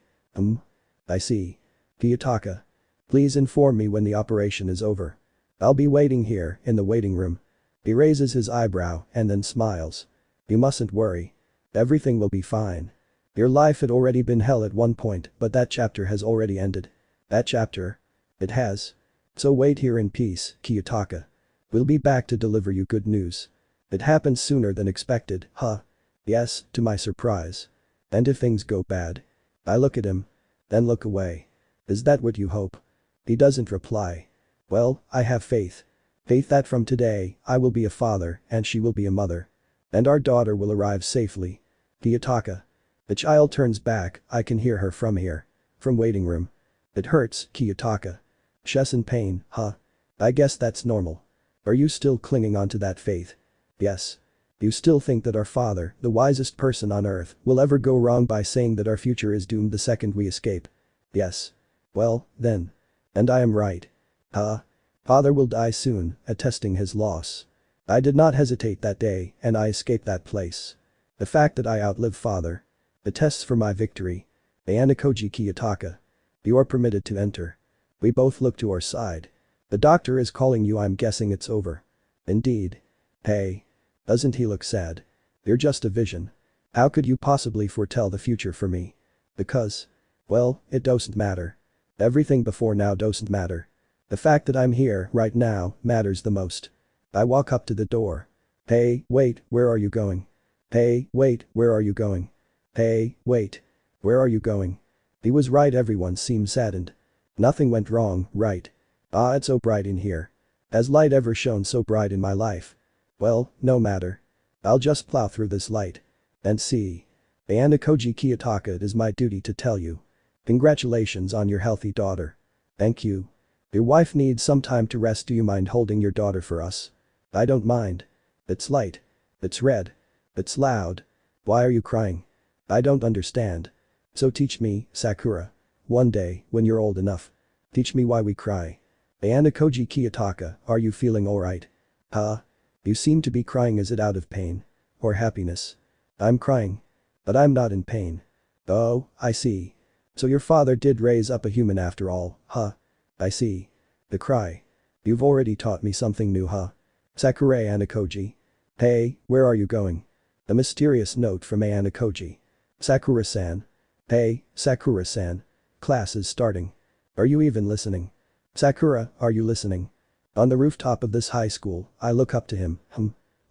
I see. Kiyotaka. Please inform me when the operation is over. I'll be waiting here in the waiting room. He raises his eyebrow and then smiles. You mustn't worry. Everything will be fine. Your life had already been hell at one point, but that chapter has already ended. That chapter? It has. So wait here in peace, Kiyotaka. We'll be back to deliver you good news. It happened sooner than expected, huh? Yes, to my surprise. And if things go bad? I look at him. Then look away. Is that what you hope? He doesn't reply. Well, I have faith. Faith that from today, I will be a father and she will be a mother. And our daughter will arrive safely. Kiyotaka. The child turns back, I can hear her from here. From waiting room. It hurts, Kiyotaka. Chest in pain, huh? I guess that's normal. Are you still clinging on to that faith? Yes. You still think that our father, the wisest person on earth, will ever go wrong by saying that our future is doomed the second we escape? Yes. Well, then. And I am right. Huh? Father will die soon, attesting his loss. I did not hesitate that day, and I escaped that place. The fact that I outlive father attests for my victory. Ayanokouji Kiyotaka. You are permitted to enter. We both look to our side. The doctor is calling you, I'm guessing it's over. Indeed. Hey. Doesn't he look sad? You're just a vision. How could you possibly foretell the future for me? Because. Well, it doesn't matter. Everything before now doesn't matter. The fact that I'm here right now matters the most. I walk up to the door. Hey, wait, where are you going? Hey, wait, where are you going? Hey, wait. Where are you going? He was right, everyone seemed saddened. Nothing went wrong, right? Ah, it's so bright in here. Has light ever shone so bright in my life? Well, no matter. I'll just plow through this light. And see. Ayanokouji Kiyotaka, it is my duty to tell you. Congratulations on your healthy daughter. Thank you. Your wife needs some time to rest, do you mind holding your daughter for us? I don't mind. It's light. It's red. It's loud. Why are you crying? I don't understand. So teach me, Sakura. One day, when you're old enough. Teach me why we cry. Ayanokouji Kiyotaka, are you feeling alright? Huh? You seem to be crying, is it out of pain? Or happiness? I'm crying. But I'm not in pain. Oh, I see. So your father did raise up a human after all, huh? I see. The cry. You've already taught me something new, huh? Sakura Ayanokouji. Hey, where are you going? The mysterious note from Ayanokouji. Sakura-san. Hey, Sakura-san. Class is starting. Are you even listening? Sakura, are you listening? On the rooftop of this high school, I look up to him.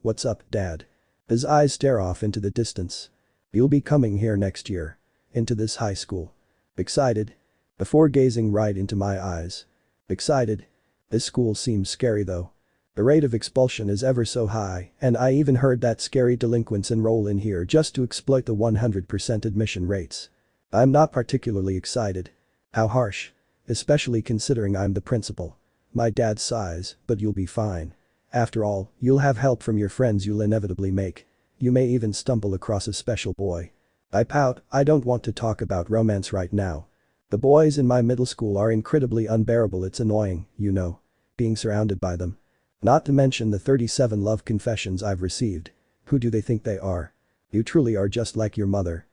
What's up, Dad? His eyes stare off into the distance. You'll be coming here next year. Into this high school. Excited? Before gazing right into my eyes. Excited? This school seems scary though. The rate of expulsion is ever so high, and I even heard that scary delinquents enroll in here just to exploit the 100% admission rates. I'm not particularly excited. How harsh. Especially considering I'm the principal. My dad sighs, but you'll be fine. After all, you'll have help from your friends you'll inevitably make. You may even stumble across a special boy. I pout, I don't want to talk about romance right now. The boys in my middle school are incredibly unbearable, it's annoying, you know. Being surrounded by them. Not to mention the 37 love confessions I've received. Who do they think they are? You truly are just like your mother.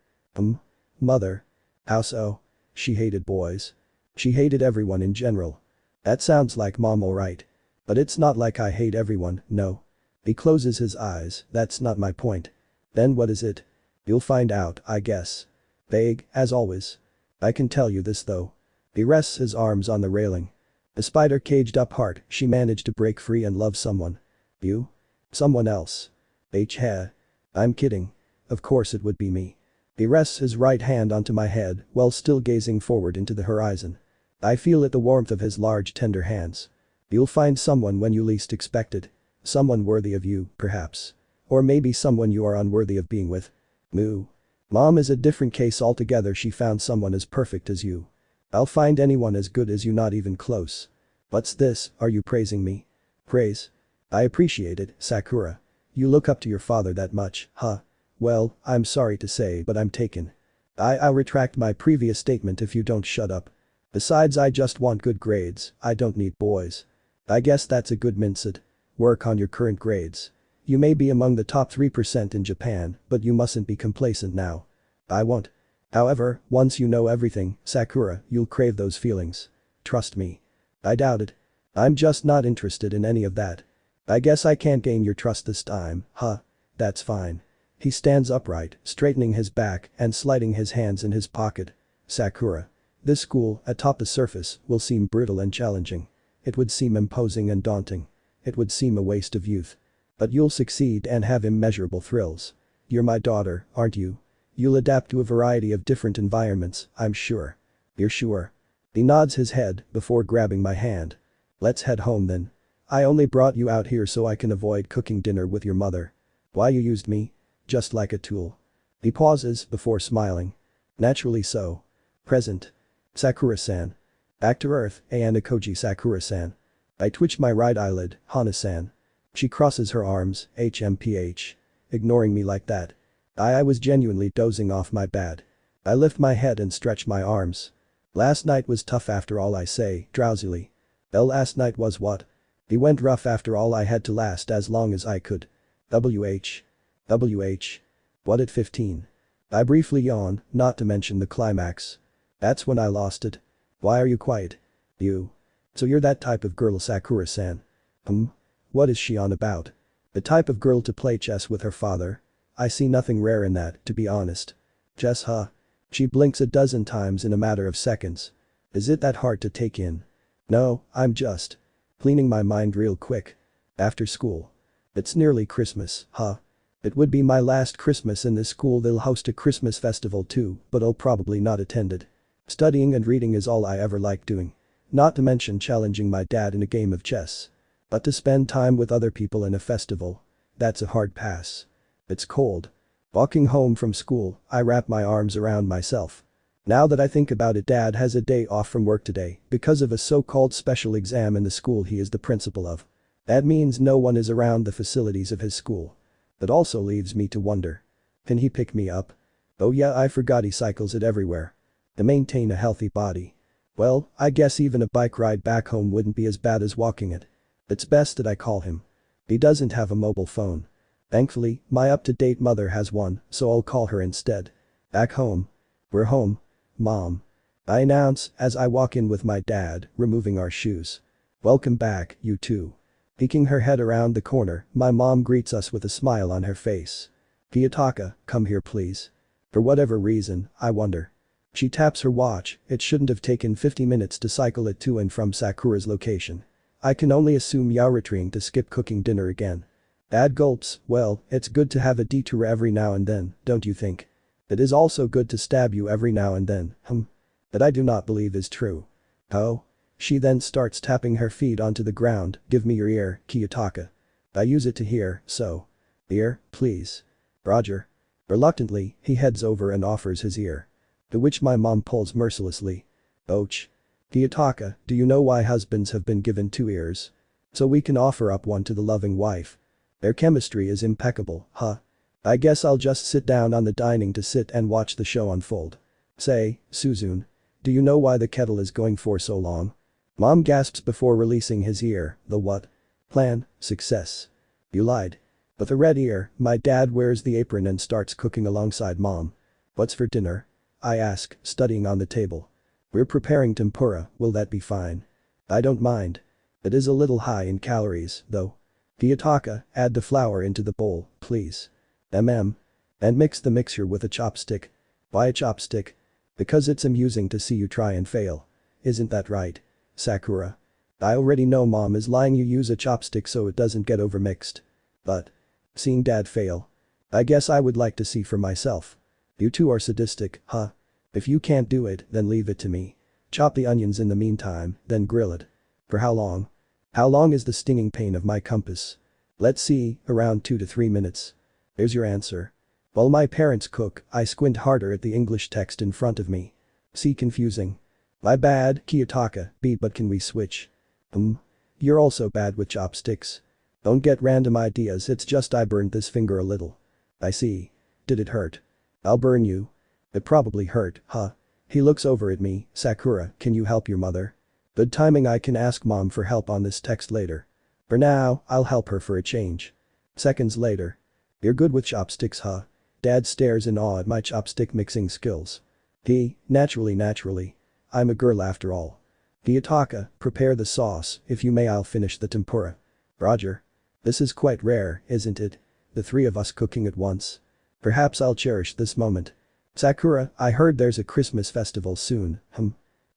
Mother? How so? She hated boys. She hated everyone in general. That sounds like mom alright. But it's not like I hate everyone, no. He closes his eyes, that's not my point. Then what is it? You'll find out, I guess. Vague, as always. I can tell you this though. He rests his arms on the railing. Despite her caged up heart, she managed to break free and love someone. You? Someone else. Heh. I'm kidding. Of course it would be me. He rests his right hand onto my head while still gazing forward into the horizon. I feel it, the warmth of his large tender hands. You'll find someone when you least expect it. Someone worthy of you, perhaps. Or maybe someone you are unworthy of being with. Moo. Mom is a different case altogether, she found someone as perfect as you. I'll find anyone as good as you, not even close. What's this, are you praising me? Praise? I appreciate it, Sakura. You look up to your father that much, huh? Well, I'm sorry to say but I'm taken. I'll retract my previous statement if you don't shut up. Besides, I just want good grades, I don't need boys. I guess that's a good mindset. Work on your current grades. You may be among the top 3% in Japan, but you mustn't be complacent now. I won't. However, once you know everything, Sakura, you'll crave those feelings. Trust me. I doubt it. I'm just not interested in any of that. I guess I can't gain your trust this time, huh? That's fine. He stands upright, straightening his back and sliding his hands in his pocket. Sakura. This school, atop the surface, will seem brutal and challenging. It would seem imposing and daunting. It would seem a waste of youth. But you'll succeed and have immeasurable thrills. You're my daughter, aren't you? You'll adapt to a variety of different environments, I'm sure. You're sure? He nods his head before grabbing my hand. Let's head home then. I only brought you out here so I can avoid cooking dinner with your mother. Why, you used me? Just like a tool. He pauses before smiling. Naturally so. Present. Sakura-san. Back to earth, Ayanokouji Sakura-san. I twitch my right eyelid, Hana-san. She crosses her arms, HMPH. Ignoring me like that. I was genuinely dozing off my bed. I lift my head and stretch my arms. Last night was tough after all, I say, drowsily. Last night was what? He went rough after all, I had to last as long as I could. WH. What at 15? I briefly yawn, not to mention the climax. That's when I lost it. Why are you quiet? You. So you're that type of girl, Sakura-san. What is she on about? The type of girl to play chess with her father? I see nothing rare in that, to be honest. Chess, huh? She blinks a dozen times in a matter of seconds. Is it that hard to take in? No, I'm just cleaning my mind real quick. After school. It's nearly Christmas, huh? It would be my last Christmas in this school. They'll host a Christmas festival too, but I'll probably not attend it. Studying and reading is all I ever liked doing. Not to mention challenging my dad in a game of chess. But to spend time with other people in a festival? That's a hard pass. It's cold. Walking home from school, I wrap my arms around myself. Now that I think about it, Dad has a day off from work today because of a so-called special exam in the school he is the principal of. That means no one is around the facilities of his school. That also leaves me to wonder. Can he pick me up? Oh yeah, I forgot he cycles it everywhere. To maintain a healthy body. Well, I guess even a bike ride back home wouldn't be as bad as walking it. It's best that I call him. He doesn't have a mobile phone. Thankfully, my up-to-date mother has one, so I'll call her instead. Back home. We're home. Mom. I announce as I walk in with my dad, removing our shoes. Welcome back, you two. Peeking her head around the corner, my mom greets us with a smile on her face. Kiyotaka, come here please. For whatever reason, I wonder. She taps her watch, it shouldn't have taken 50 minutes to cycle it to and from Sakura's location. I can only assume you're retreating to skip cooking dinner again. Dad gulps, well, it's good to have a detour every now and then, don't you think? It is also good to stab you every now and then, That I do not believe is true. Oh? She then starts tapping her feet onto the ground, give me your ear, Kiyotaka. I use it to hear, so. Ear, please. Roger. Reluctantly, he heads over and offers his ear. To which my mom pulls mercilessly. Ouch. Kiyotaka, do you know why husbands have been given 2 ears? So we can offer up one to the loving wife. Their chemistry is impeccable, huh? I guess I'll just sit down on the dining to sit and watch the show unfold. Say, Suzune. Do you know why the kettle is going for so long? Mom gasps before releasing his ear. The what? Plan, success. You lied. With a red ear, my dad wears the apron and starts cooking alongside mom. What's for dinner? I ask, studying on the table. We're preparing tempura, will that be fine? I don't mind. It is a little high in calories, though. Kiyotaka, add the flour into the bowl, please. And mix the mixture with a chopstick. Why a chopstick? Because it's amusing to see you try and fail. Isn't that right, Sakura? I already know mom is lying, you use a chopstick so it doesn't get overmixed. But seeing dad fail. I guess I would like to see for myself. You two are sadistic, huh? If you can't do it, then leave it to me. Chop the onions in the meantime, then grill it. For how long? How long is the stinging pain of my compass? Let's see, around 2 to 3 minutes. There's your answer. While my parents cook, I squint harder at the English text in front of me. See, confusing. My bad, Kiyotaka, but can we switch? You're also bad with chopsticks. Don't get random ideas, it's just I burned this finger a little. I see. Did it hurt? I'll burn you. It probably hurt, huh? He looks over at me. Sakura, can you help your mother? Good timing, I can ask mom for help on this text later. For now, I'll help her for a change. Seconds later. You're good with chopsticks, huh? Dad stares in awe at my chopstick mixing skills. Naturally. I'm a girl after all. Kiyotaka, prepare the sauce, if you may, I'll finish the tempura. Roger. This is quite rare, isn't it? The three of us cooking at once. Perhaps I'll cherish this moment. Sakura, I heard there's a Christmas festival soon,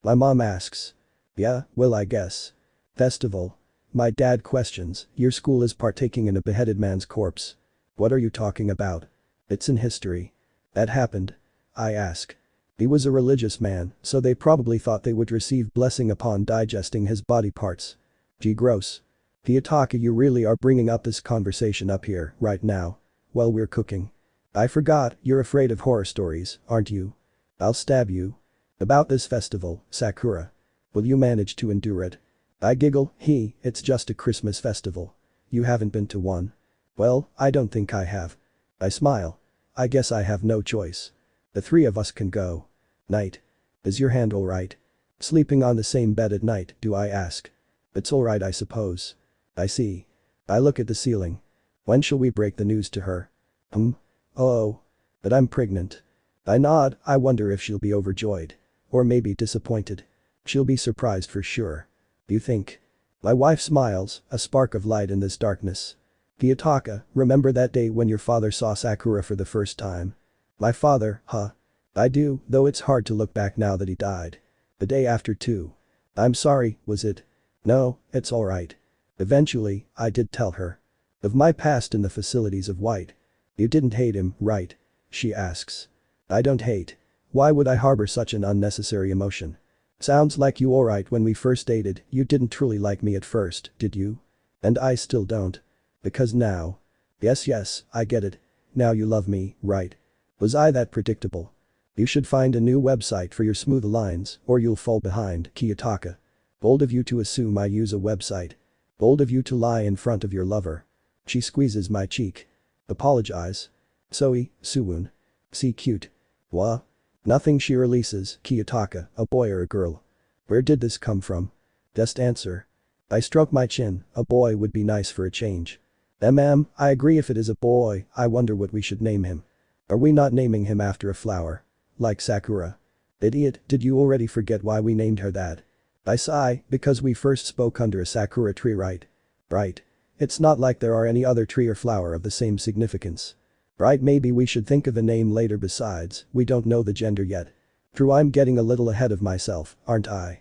My mom asks. Yeah, well I guess. Festival? My dad questions, your school is partaking in a beheaded man's corpse. What are you talking about? It's in history. That happened? I ask. He was a religious man, so they probably thought they would receive blessing upon digesting his body parts. Gee, gross. Kiyotaka, you really are bringing up this conversation up here, right now. While we're cooking. I forgot, you're afraid of horror stories, aren't you? I'll stab you. About this festival, Sakura. Will you manage to endure it? I giggle, it's just a Christmas festival. You haven't been to one? Well, I don't think I have. I smile. I guess I have no choice. The three of us can go. Night. Is your hand alright? Sleeping on the same bed at night, do I ask? It's alright, I suppose. I see. I look at the ceiling. When shall we break the news to her? Oh. That I'm pregnant. I nod, I wonder if she'll be overjoyed. Or maybe disappointed. She'll be surprised for sure. You think? My wife smiles, a spark of light in this darkness. Kiyotaka, remember that day when your father saw Sakura for the first time? My father, huh? I do, though it's hard to look back now that he died. The day after too. I'm sorry, was it? No, it's alright. Eventually, I did tell her. Of my past in the facilities of White. You didn't hate him, right? She asks. I don't hate. Why would I harbor such an unnecessary emotion? Sounds like you alright. When we first dated, you didn't truly like me at first, did you? And I still don't. Because now. Yes, I get it. Now you love me, right? Was I that predictable? You should find a new website for your smooth lines or you'll fall behind, Kiyotaka. Bold of you to assume I use a website. Bold of you to lie in front of your lover. She squeezes my cheek. Apologize. Suzune. See cute. What? Nothing, she releases. Kiyotaka, a boy or a girl? Where did this come from? Just answer. I stroke my chin, a boy would be nice for a change. I agree, if it is a boy, I wonder what we should name him. Are we not naming him after a flower? Like Sakura? Idiot, did you already forget why we named her that? I sigh, because we first spoke under a sakura tree, right? Right. It's not like there are any other tree or flower of the same significance. Right, maybe we should think of a name later, besides, we don't know the gender yet. True, I'm getting a little ahead of myself, aren't I?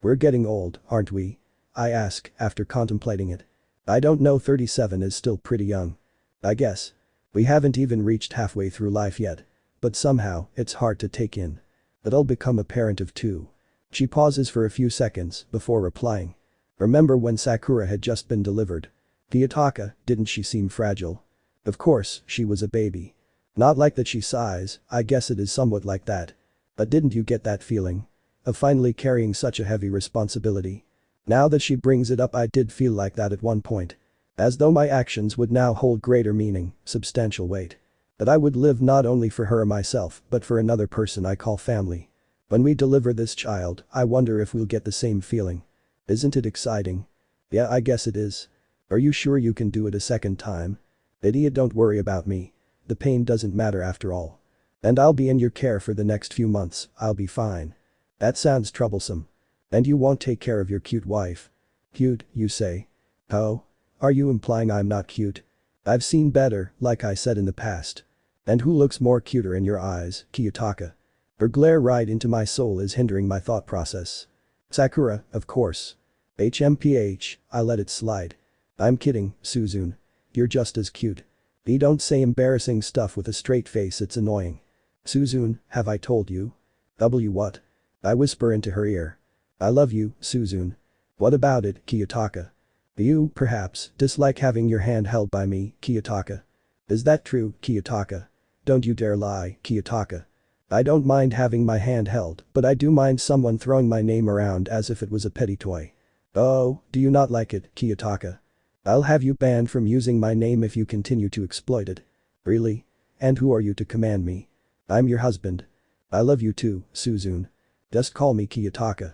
We're getting old, aren't we? I ask, after contemplating it. I don't know, 37 is still pretty young. I guess. We haven't even reached halfway through life yet. But somehow, it's hard to take in. That I'll become a parent of 2. She pauses for a few seconds before replying. Remember when Sakura had just been delivered? Kiyotaka, didn't she seem fragile? Of course, she was a baby. Not like that, she sighs, I guess it is somewhat like that. But didn't you get that feeling? Of finally carrying such a heavy responsibility? Now that she brings it up, I did feel like that at one point. As though my actions would now hold greater meaning, substantial weight. That I would live not only for her or myself, but for another person I call family. When we deliver this child, I wonder if we'll get the same feeling. Isn't it exciting? Yeah, I guess it is. Are you sure you can do it a second time? Idiot, don't worry about me. The pain doesn't matter after all. And I'll be in your care for the next few months, I'll be fine. That sounds troublesome. And you won't take care of your cute wife. Cute, you say? Oh? Are you implying I'm not cute? I've seen better, like I said in the past. And who looks more cuter in your eyes, Kiyotaka? Her glare right into my soul is hindering my thought process. Sakura, of course. HMPH, I let it slide. I'm kidding, Suzune. You're just as cute. Don't say embarrassing stuff with a straight face, it's annoying. Suzune, have I told you? What? I whisper into her ear. I love you, Suzune. What about it, Kiyotaka? You, perhaps, dislike having your hand held by me, Kiyotaka. Is that true, Kiyotaka? Don't you dare lie, Kiyotaka. I don't mind having my hand held, but I do mind someone throwing my name around as if it was a petty toy. Oh, do you not like it, Kiyotaka? I'll have you banned from using my name if you continue to exploit it. Really? And who are you to command me? I'm your husband. I love you too, Suzune. Just call me Kiyotaka.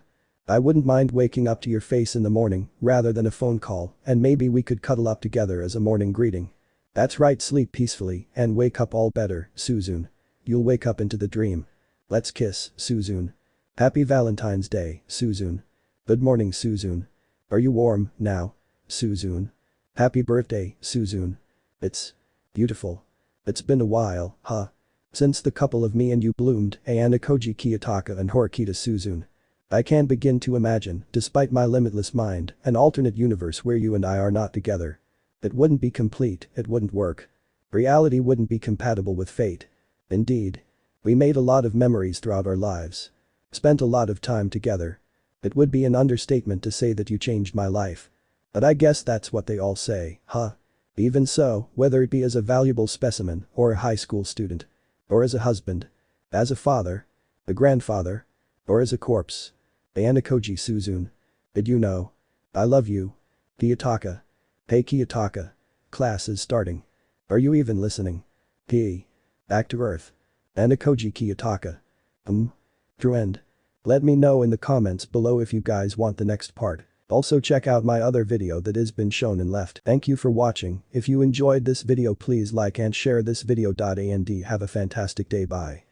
I wouldn't mind waking up to your face in the morning rather than a phone call, and maybe we could cuddle up together as a morning greeting. That's right, sleep peacefully and wake up all better, Suzune. You'll wake up into the dream. Let's kiss, Suzune. Happy Valentine's Day, Suzune. Good morning, Suzune. Are you warm now, Suzune? Happy birthday, Suzune. It's beautiful. It's been a while, huh? Since the couple of me and you bloomed, Ayanokouji Kiyotaka and Horikita Suzune. I can't begin to imagine, despite my limitless mind, an alternate universe where you and I are not together. It wouldn't be complete, it wouldn't work. Reality wouldn't be compatible with fate. Indeed. We made a lot of memories throughout our lives. Spent a lot of time together. It would be an understatement to say that you changed my life. But I guess that's what they all say, huh? Even so, whether it be as a valuable specimen, or a high school student, or as a husband, as a father, a grandfather, or as a corpse. Ayanokouji Suzune. Did you know? I love you. Kiyotaka. Hey Kiyotaka. Class is starting. Are you even listening? Back to Earth. Ayanokouji Kiyotaka. True end. Let me know in the comments below if you guys want the next part. Also check out my other video that has been shown and left. Thank you for watching. If you enjoyed this video, please like and share this video. And have a fantastic day. Bye.